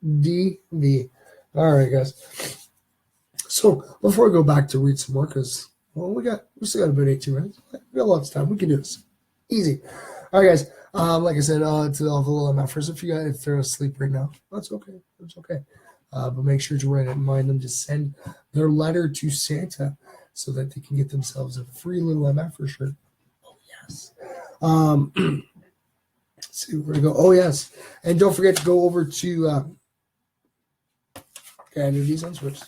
DV. All right, guys. So before we go back to read some more, because we still got about 18 minutes. We got lots of time. We can do this. Easy. All right, guys. Like I said, to all the little MFers, if they're asleep right now, that's okay. That's okay. But make sure to remind them to send their letter to Santa so that they can get themselves a free little MFer shirt. Oh, yes. Let's see where we go. Oh, yes. And don't forget to go over to I do these on Switch.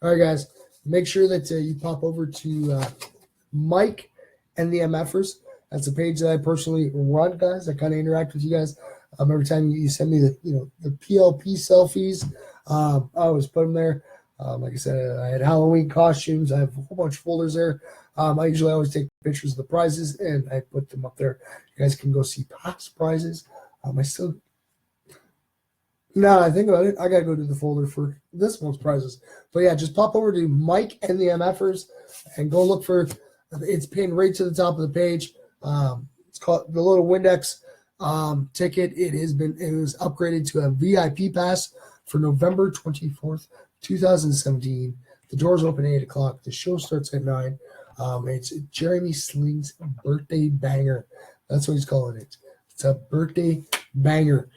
All right, guys. Make sure that you pop over to Mike and the MFers. That's a page that I personally run, guys. I kind of interact with you guys. Every time you send me the PLP selfies, I always put them there. Like I said, I had Halloween costumes. I have a whole bunch of folders there. I usually always take pictures of the prizes, and I put them up there. You guys can go see past prizes. Now that I think about it, I got to go to the folder for this month's prizes. But yeah, just pop over to Mike and the MFers and go look for it's pinned right to the top of the page. It's called the little Windex ticket. It was upgraded to a VIP pass for November 24th, 2017. The doors open at 8 o'clock. The show starts at 9. It's Jeremy Sling's birthday banger. That's what he's calling it. It's a birthday banger.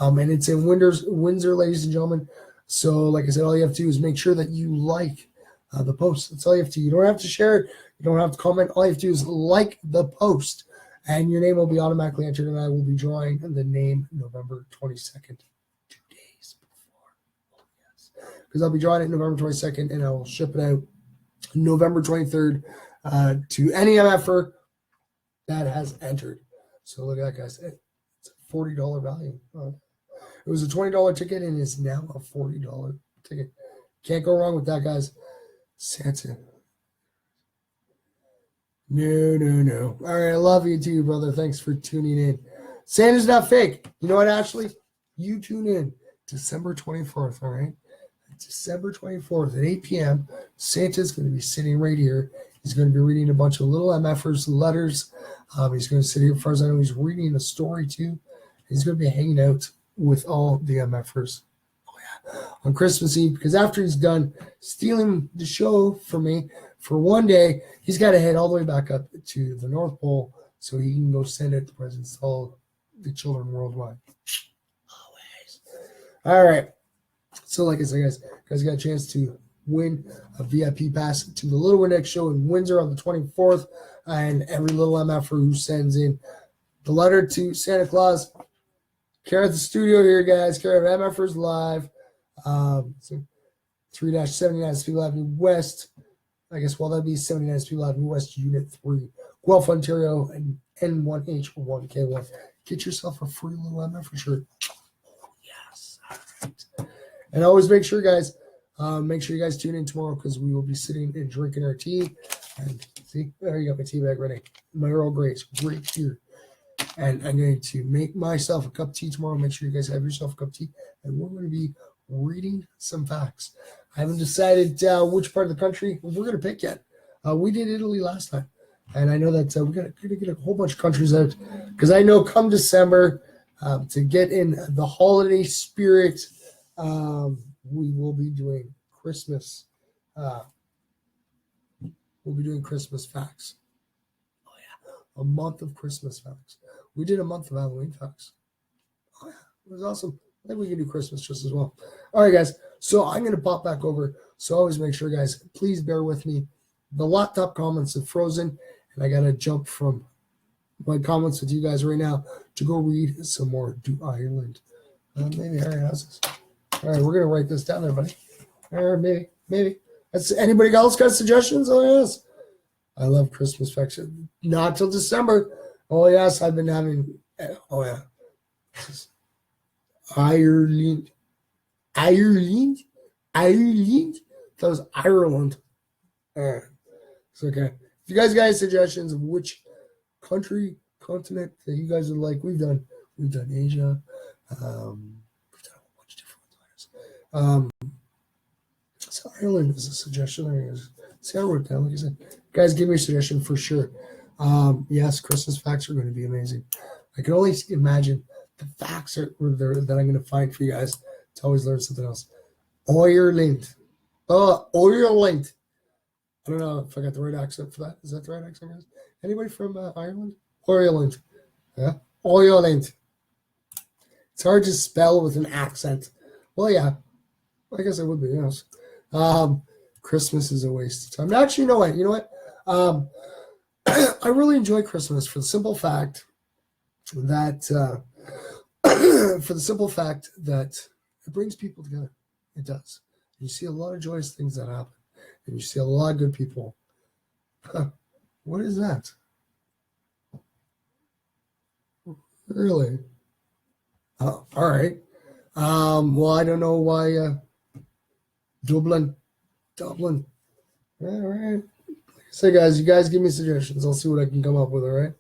And it's in Windsor, ladies and gentlemen. So, like I said, all you have to do is make sure that you like the post. That's all you have to do. You don't have to share it. You don't have to comment. All you have to do is like the post. And your name will be automatically entered, and I will be drawing the name November 22nd, 2 days before. Oh, yes. Because I'll be drawing it November 22nd, and I will ship it out November 23rd to any MFer that has entered. So look at that, guys. It's a $40 value. It was a $20 ticket, and it's now a $40 ticket. Can't go wrong with that, guys. Santa. No. All right, I love you too, brother. Thanks for tuning in. Santa's not fake. You know what, Ashley? You tune in December 24th, all right? December 24th at 8 p.m., Santa's going to be sitting right here. He's going to be reading a bunch of little MFers' letters. He's going to sit here, as far as I know, he's reading a story too. He's going to be hanging out with all the MFers. Oh, yeah. On Christmas Eve, because after he's done stealing the show from me for one day, he's got to head all the way back up to the North Pole so he can go send out the presents to all the children worldwide. Always. All right. So, like I said, guys got a chance to win a VIP pass to the Little Windex show in Windsor on the 24th. And every little MFer who sends in the letter to Santa Claus. Care at the studio here, guys. Care of MFers Live. So 3-79 Spiegel Avenue West. I guess, well, that'd be 79 Spiegel Avenue West, Unit 3. Guelph, Ontario, and N1H1K1. Get yourself a free little MF shirt. Yes. All right. And always make sure, guys, you guys tune in tomorrow because we will be sitting and drinking our tea. And see, there you got my tea bag ready. My Earl Grey is right here. And I'm going to make myself a cup of tea tomorrow. Make sure you guys have yourself a cup of tea. And we're going to be reading some facts. I haven't decided which part of the country we're going to pick yet. We did Italy last time. And I know that we're going to get a whole bunch of countries out. Because I know come December, to get in the holiday spirit, we will be doing Christmas. We'll be doing Christmas facts. Oh, yeah. A month of Christmas facts. We did a month of Halloween facts. Oh, yeah. It was awesome. I think we can do Christmas just as well. All right, guys. So I'm going to pop back over. So always make sure, guys, please bear with me. The laptop comments have frozen, and I got to jump from my comments with you guys right now to go read some more Do Ireland. Maybe Harry has this. All right, we're going to write this down there, buddy. Or maybe. Anybody else got suggestions? Oh, yes. I love Christmas facts. Not till December. Oh, yes, I've been having, oh, yeah. Ireland. That was Ireland. All right. It's okay. If you guys got any suggestions of which country, continent that you guys would like, we've done Asia. We've done a whole bunch of different ones. So Ireland is a suggestion. There it is. See, I wrote it down. Like I said, guys, give me a suggestion for sure. Yes, Christmas facts are going to be amazing. I can only imagine the facts that I'm going to find for you guys to always learn something else. Ireland. Ireland. I don't know if I got the right accent for that. Is that the right accent, guys? Anybody from Ireland? Ireland. Yeah. Ireland. It's hard to spell with an accent. Well, yeah. I guess it would be, yes. Christmas is a waste of time. Actually, you know what? I really enjoy Christmas for the simple fact that it brings people together. It does. You see a lot of joyous things that happen, and you see a lot of good people. What is that? Really? Oh, all right. Well, I don't know why. Dublin. All right. So, guys, you guys give me suggestions. I'll see what I can come up with. All right.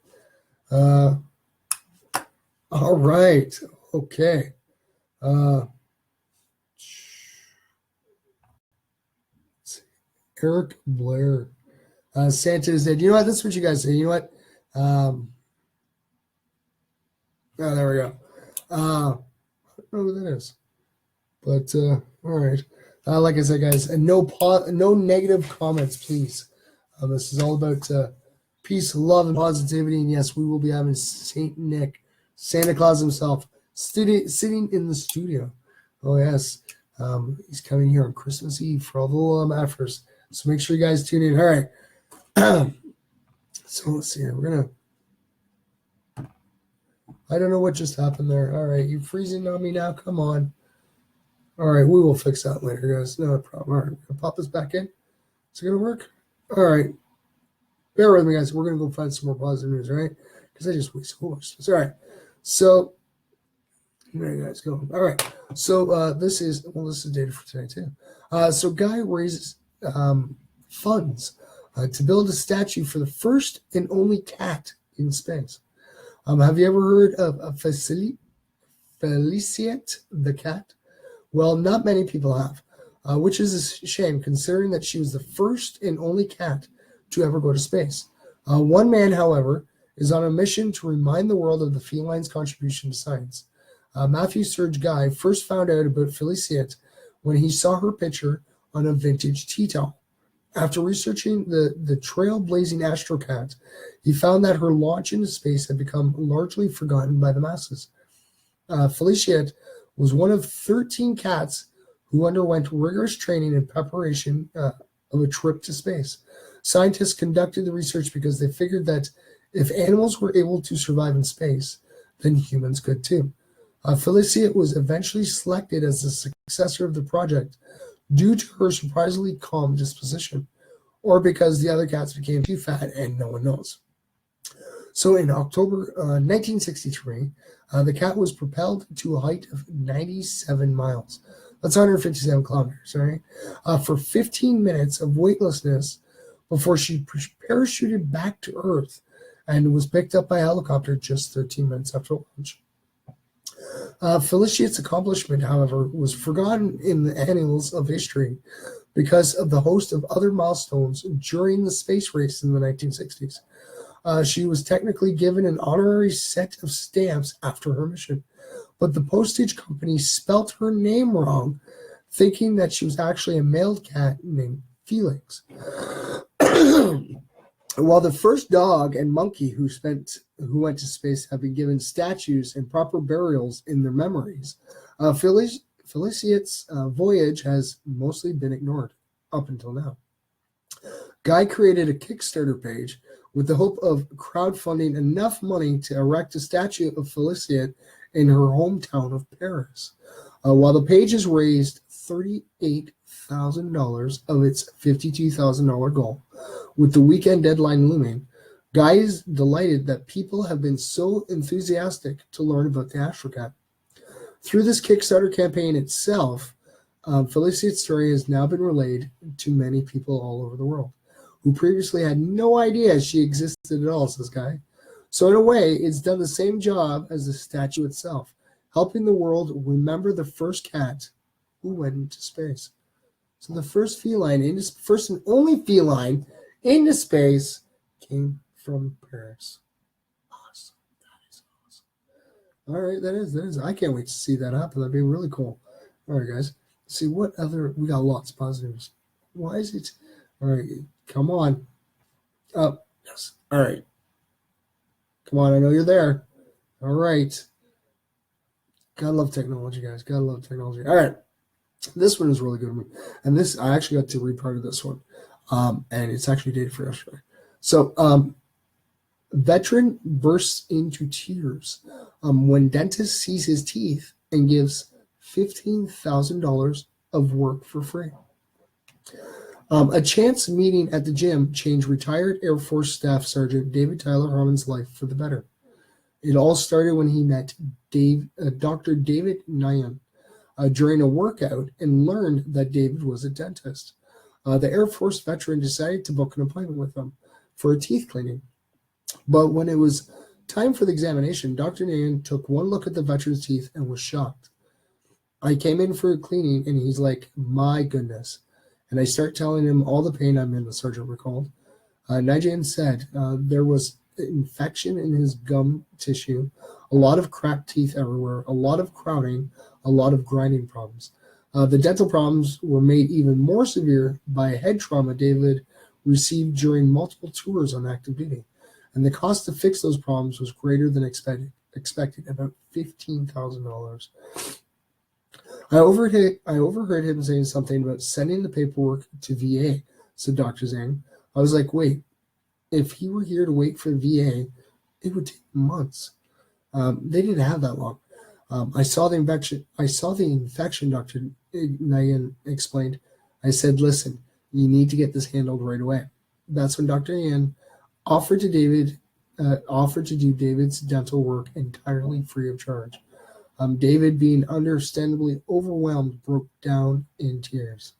All right. Okay. Eric Blair. Santa is dead. You know what? That's what you guys say. You know what? Oh, there we go. I don't know who that is. But, all right. Like I said, guys, and no negative comments, please. This is all about peace, love, and positivity. And yes, we will be having Saint Nick, Santa Claus himself, sitting in the studio. Oh, yes. He's coming here on Christmas Eve for all the little MFers. So make sure you guys tune in. All right. So let's see here. We're going to. I don't know what just happened there. All right. You freezing on me now? Come on. All right. We will fix that later, guys. No problem. All right. We're going to pop this back in. Is it going to work? All right. Bear with me, guys. We're going to go find some more positive news, all right? Because I just wasted so much. All right. So, there you guys go. All right. So, this is data for today, too. So, guy raises funds to build a statue for the first and only cat in space. Have you ever heard of Felicite the cat? Well, not many people have, which is a shame considering that she was the first and only cat to ever go to space. One man, however, is on a mission to remind the world of the feline's contribution to science. Matthew Serge Guy first found out about Felicite when he saw her picture on a vintage tea towel. After researching the trailblazing astrocat, he found that her launch into space had become largely forgotten by the masses. Felicite was one of 13 cats who underwent rigorous training in preparation of a trip to space. Scientists conducted the research because they figured that If animals were able to survive in space, then humans could too. Felicity was eventually selected as the successor of the project due to her surprisingly calm disposition, or because the other cats became too fat and no one knows. So in October 1963, the cat was propelled to a height of 97 miles. That's 157 kilometers, all right? For 15 minutes of weightlessness before she parachuted back to Earth and was picked up by helicopter just 13 minutes after launch. Felicia's accomplishment, however, was forgotten in the annals of history because of the host of other milestones during the space race in the 1960s. She was technically given an honorary set of stamps after her mission, but the postage company spelt her name wrong, thinking that she was actually a male cat named Felix. While the first dog and monkey who went to space have been given statues and proper burials in their memories, Felicia's voyage has mostly been ignored up until now. Guy created a Kickstarter page with the hope of crowdfunding enough money to erect a statue of Felicity in her hometown of Paris. While the page has raised $38,000 of its $52,000 goal, with the weekend deadline looming, Guy is delighted that people have been so enthusiastic to learn about the Astrocat. Through this Kickstarter campaign itself, Felicity's story has now been relayed to many people all over the world, who previously had no idea she existed at all, says Guy. So in a way, it's done the same job as the statue itself, helping the world remember the first cat who went into space. So the first and only feline into space came from Paris. Awesome. That is awesome. All right, that is. I can't wait to see that happen. That'd be really cool. All right, guys. Let's see what other, we got lots of positives. Why is it? All right, come on. Oh, yes. All right. Come on, I know you're there. All right. Gotta love technology, guys. Gotta love technology. All right. This one is really good. And this, I actually got to read part of this one. And it's actually dated for yesterday. So, veteran bursts into tears when dentist sees his teeth and gives $15,000 of work for free. A chance meeting at the gym changed retired Air Force Staff Sergeant David Tyler Harmon's life for the better. It all started when he met Dr. David Nyan during a workout and learned that David was a dentist. The Air Force veteran decided to book an appointment with him for a teeth cleaning. But when it was time for the examination, Dr. Nyan took one look at the veteran's teeth and was shocked. I came in for a cleaning, and he's like, my goodness. And I start telling him all the pain I'm in, the sergeant recalled. Nyan said there was infection in his gum tissue, a lot of cracked teeth everywhere, a lot of crowding, a lot of grinding problems. The dental problems were made even more severe by a head trauma David received during multiple tours on active duty. And the cost to fix those problems was greater than expected, about $15,000. I overheard him saying something about sending the paperwork to VA, said Dr. Zhang. I was like, wait, if he were here to wait for VA, it would take months. They didn't have that long. I saw the infection, Dr. Nyan explained. I said, listen, you need to get this handled right away. That's when Dr. Nyan offered to do David's dental work entirely free of charge. David, being understandably overwhelmed, broke down in tears.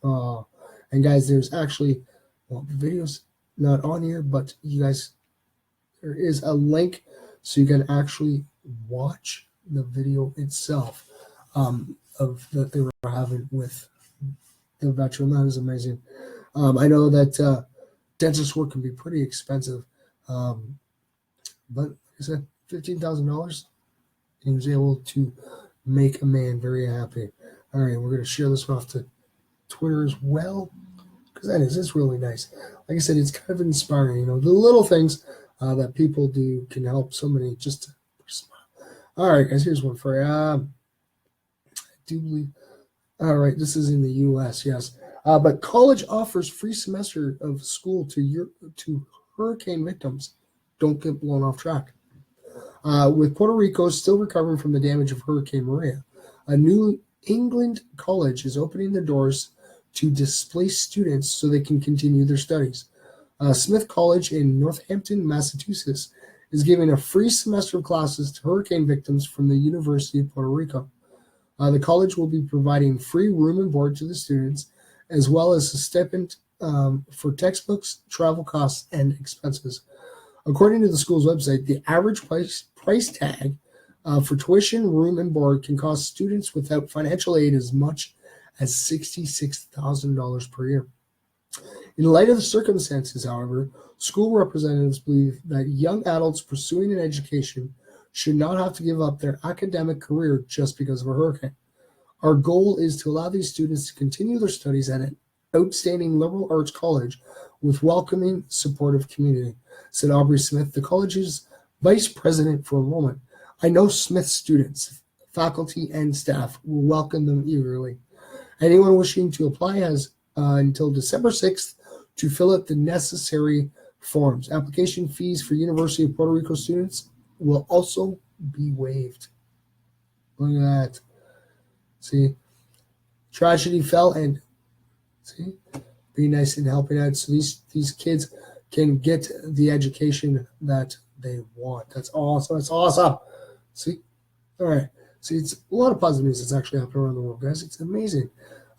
And guys, there's actually, well, the video's not on here, but you guys, there is a link so you can actually watch the video itself of that they were having with the veteran. That is amazing. I know that dentist work can be pretty expensive, but like I said, $15,000. He was able to make a man very happy. All right, we're going to share this one off to Twitter as well, because it's really nice. Like I said, it's kind of inspiring. You know, the little things that people do can help somebody just to smile. All right, guys, here's one for you. I do believe. All right, this is in the U.S. Yes, but college offers free semester of school to hurricane victims. don't get blown off track. With Puerto Rico still recovering from the damage of Hurricane Maria, a New England college is opening their doors to displaced students so they can continue their studies. Smith College in Northampton, Massachusetts, is giving a free semester of classes to hurricane victims from the University of Puerto Rico. The college will be providing free room and board to the students, as well as a stipend for textbooks, travel costs, and expenses. According to the school's website, the average price tag for tuition, room, and board can cost students without financial aid as much as $66,000 per year. In light of the circumstances, however, school representatives believe that young adults pursuing an education should not have to give up their academic career just because of a hurricane. Our goal is to allow these students to continue their studies at an outstanding liberal arts college with welcoming, supportive community, said Aubrey Smith, the college's vice president for enrollment. I know Smith students, faculty, and staff will welcome them eagerly. Anyone wishing to apply has until December 6th to fill out the necessary forms. Application fees for University of Puerto Rico students will also be waived. Look at that. See, tragedy fell, and see, be nice and helping out so these kids can get the education that they want. That's awesome. That's awesome. See, all right. See, it's a lot of positive news that's actually happening around the world, guys. It's amazing.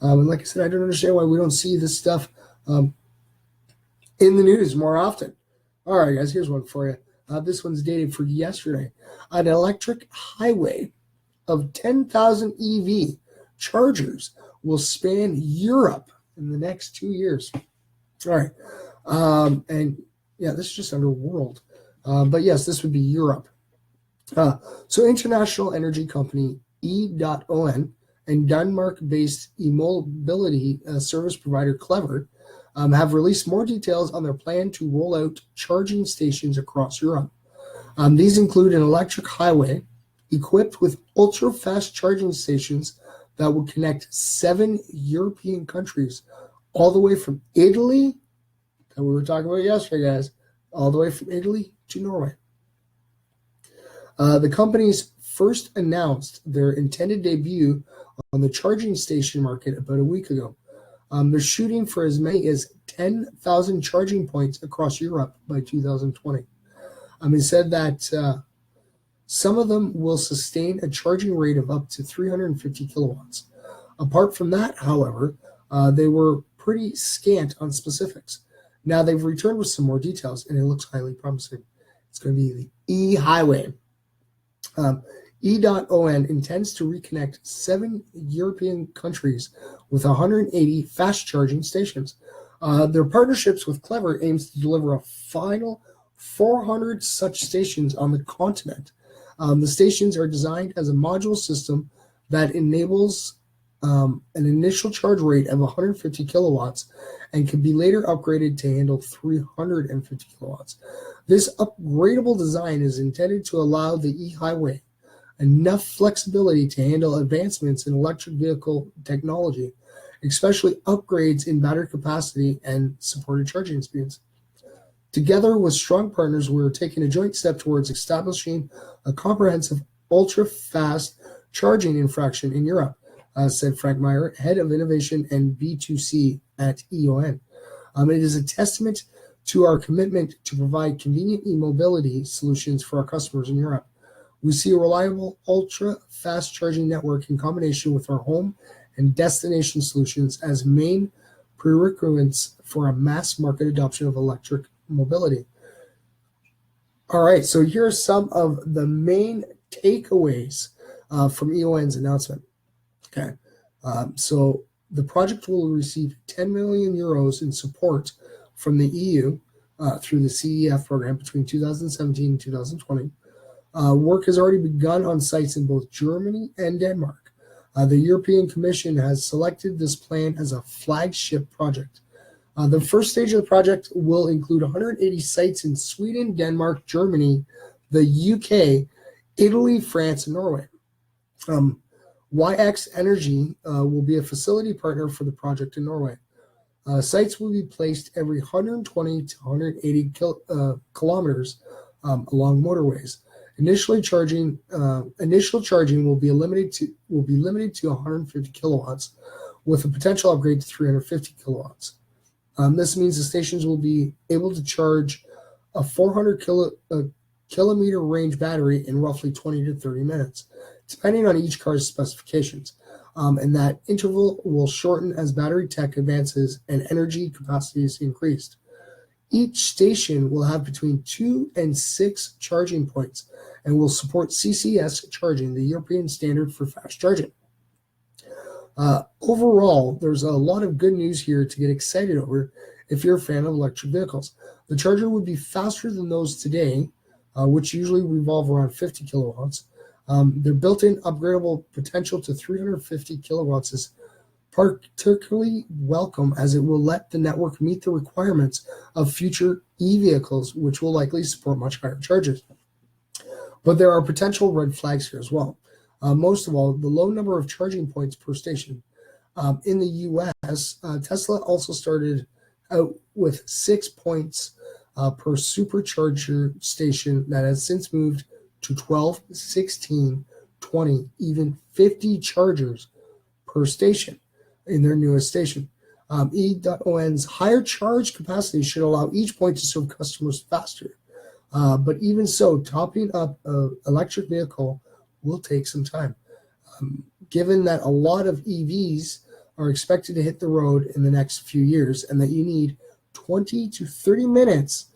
And like I said, I don't understand why we don't see this stuff in the news more often. All right, guys, here's one for you. This one's dated for yesterday. An electric highway of 10,000 EV chargers will span Europe in the next 2 years. All right. And yeah, this is just under world. But yes, this would be Europe. So international energy company E.ON and Denmark-based e-mobility service provider Clever have released more details on their plan to roll out charging stations across Europe. These include an electric highway equipped with ultra-fast charging stations that will connect 7 European countries, all the way from Italy, that we were talking about yesterday, guys, all the way from Italy to Norway. The companies first announced their intended debut on the charging station market about a week ago. They're shooting for as many as 10,000 charging points across Europe by 2020. It said that some of them will sustain a charging rate of up to 350 kilowatts. Apart from that, however, they were pretty scant on specifics. Now they've returned with some more details, and it looks highly promising. It's going to be the E-Highway. E.ON intends to reconnect 7 European countries with 180 fast charging stations. Their partnerships with Clever aims to deliver a final 400 such stations on the continent. The stations are designed as a module system that enables an initial charge rate of 150 kilowatts and can be later upgraded to handle 350 kilowatts. This upgradable design is intended to allow the E-Highway enough flexibility to handle advancements in electric vehicle technology, especially upgrades in battery capacity and supported charging speeds. Together with strong partners, we are taking a joint step towards establishing a comprehensive ultra-fast charging infrastructure in Europe, said Frank Meyer, head of innovation and B2C at E.ON. It is a testament to our commitment to provide convenient e-mobility solutions for our customers in Europe. We see a reliable, ultra-fast charging network in combination with our home and destination solutions as main prerequisites for a mass market adoption of electric mobility. All right, so here are some of the main takeaways from E.ON's announcement. Okay, so the project will receive 10 million euros in support from the EU through the CEF program between 2017 and 2020. Work has already begun on sites in both Germany and Denmark. The European Commission has selected this plan as a flagship project. The first stage of the project will include 180 sites in Sweden, Denmark, Germany, the UK, Italy, France, and Norway. YX Energy will be a facility partner for the project in Norway. Sites will be placed every 120 to 180 kilometers along motorways. Initial charging will be limited to 150 kilowatts, with a potential upgrade to 350 kilowatts. This means the stations will be able to charge a 400 kilometer range battery in roughly 20 to 30 minutes, depending on each car's specifications. And that interval will shorten as battery tech advances and energy capacity is increased. Each station will have between 2 and 6 charging points and will support CCS charging, the European standard for fast charging. Overall, there's a lot of good news here to get excited over if you're a fan of electric vehicles. The charger would be faster than those today, which usually revolve around 50 kilowatts. Their built-in upgradable potential to 350 kilowatts is particularly welcome, as it will let the network meet the requirements of future e-vehicles, which will likely support much higher charges. But there are potential red flags here as well. Most of all, the low number of charging points per station. In the US, Tesla also started out with 6 points per supercharger station that has since moved to 12, 16, 20, even 50 chargers per station in their newest station. E.ON's higher charge capacity should allow each point to serve customers faster. But even so, topping up an electric vehicle will take some time. Given that a lot of EVs are expected to hit the road in the next few years, and that you need 20 to 30 minutes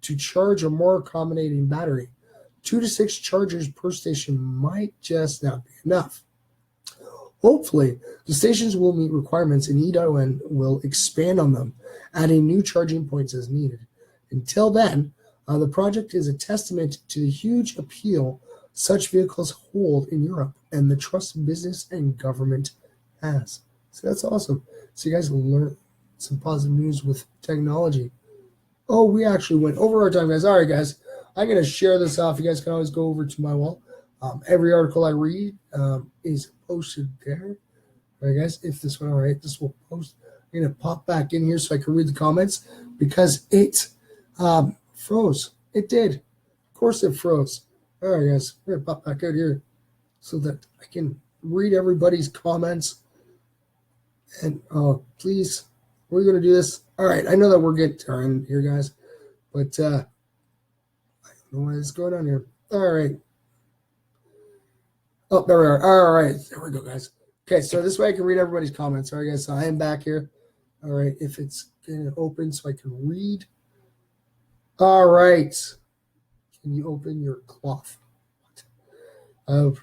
to charge a more accommodating battery, 2 to 6 chargers per station might just not be enough. Hopefully, the stations will meet requirements and E.ON will expand on them, adding new charging points as needed. Until then, the project is a testament to the huge appeal such vehicles hold in Europe and the trust business and government has. So that's awesome. So you guys learned some positive news with technology. Oh, we actually went over our time, guys. All right, guys. I'm going to share this off. You guys can always go over to my wall. Every article I read is posted there. All right, guys. If this went all right, this will post. I'm going to pop back in here so I can read the comments because it froze. It did. Of course it froze. All right, guys. We're going to pop back out here so that I can read everybody's comments. And please, we're going to do this. All right. I know that we're getting to our end here, guys. But I don't know what is going on here. All right. Oh, there we are. All right. There we go, guys. Okay, so this way I can read everybody's comments. All right, guys. So I am back here. All right. If it's going to open so I can read. All right. Can you open your cloth? Oh,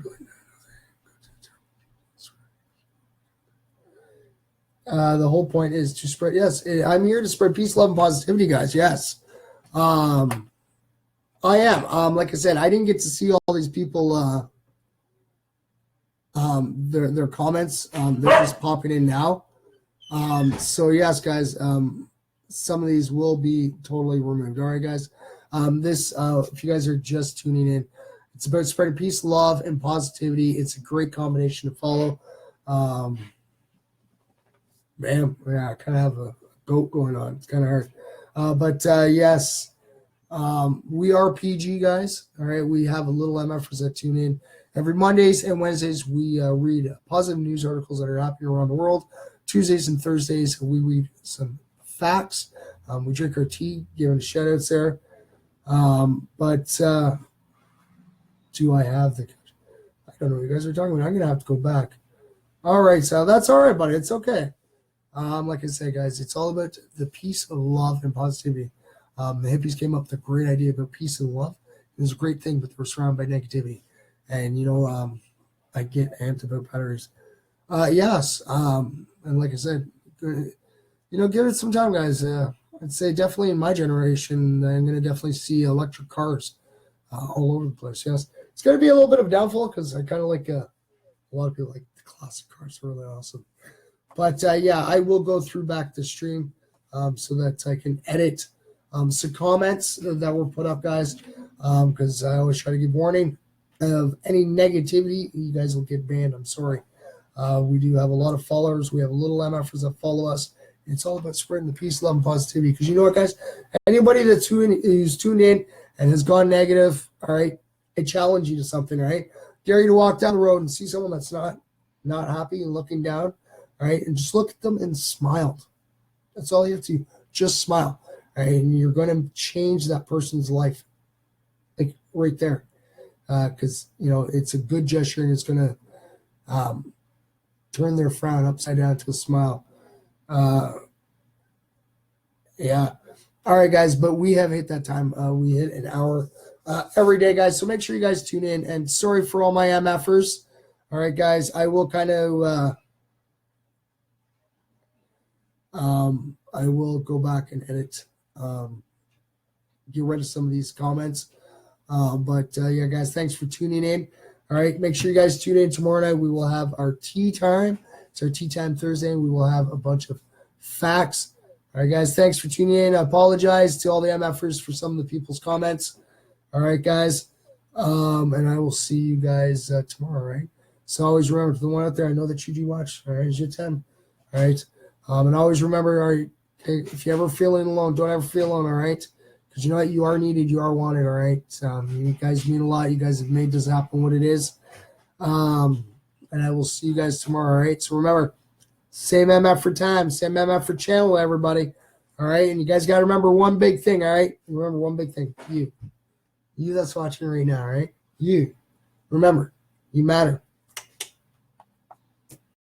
the whole point is to spread. Yes, I'm here to spread peace, love, and positivity, guys. Yes. I am. Like I said, I didn't get to see all these people their comments. They're just popping in now. So yes, guys, some of these will be totally removed. All right, guys. This if you guys are just tuning in, it's about spreading peace, love, and positivity. It's a great combination to follow. Man, yeah, I kind of have a goat going on. It's kind of hard. But yes, we are PG, guys. All right, we have a little MFers that tune in. Every Mondays and Wednesdays, we read positive news articles that are happening around the world. Tuesdays and Thursdays, we read some facts. We drink our tea, giving shout-outs there. But do I have the... I don't know what you guys are talking about. I'm going to have to go back. All right, so that's all right, buddy. It's okay. Like I said, guys, it's all about the peace of love and positivity. The hippies came up with a great idea about peace and love. It was a great thing, but they were surrounded by negativity. And, you know, I get amped about batteries. Yes. And like I said, you know, give it some time, guys. I'd say definitely in my generation, I'm going to definitely see electric cars all over the place. Yes. It's going to be a little bit of a downfall because I kind of like a lot of people like the classic cars. They're really awesome. But, yeah, I will go through back the stream so that I can edit some comments that were put up, guys, because I always try to give warning of any negativity. You guys will get banned. I'm sorry. We do have a lot of followers. We have little MFers that follow us. It's all about spreading the peace, love, and positivity. Because you know what, guys? Anybody who's tuned in and has gone negative, all right, I challenge you to something, all right? Dare you to walk down the road and see someone that's not happy and looking down, all right, and just look at them and smile. That's all you have to do. Just smile, all right, and you're going to change that person's life, like right there, because it's a good gesture and it's going to turn their frown upside down to a smile. Yeah. All right, guys, but we have hit that time. We hit an hour every day, guys. So make sure you guys tune in. And sorry for all my MFers. All right, guys, I will kind of I will go back and edit, get rid of some of these comments. But yeah, guys, thanks for tuning in. All right, make sure you guys tune in tomorrow night. We will have our tea time. It's our tea time Thursday, and we will have a bunch of facts. All right, guys, thanks for tuning in. I apologize to all the MFers for some of the people's comments. All right, guys, and I will see you guys tomorrow, all right? So always remember, to the one out there, I know that you do watch. All right, it's your 10. All right, and always remember, all right, if you're ever feeling alone, don't ever feel alone, all right? Because you know what? You are needed. You are wanted, all right? You guys mean a lot. You guys have made this happen what it is. And I will see you guys tomorrow, all right? So remember, same MF for time, same MF for channel, everybody. All right? And you guys got to remember one big thing, all right? Remember one big thing. You that's watching right now, all right? You. Remember, you matter.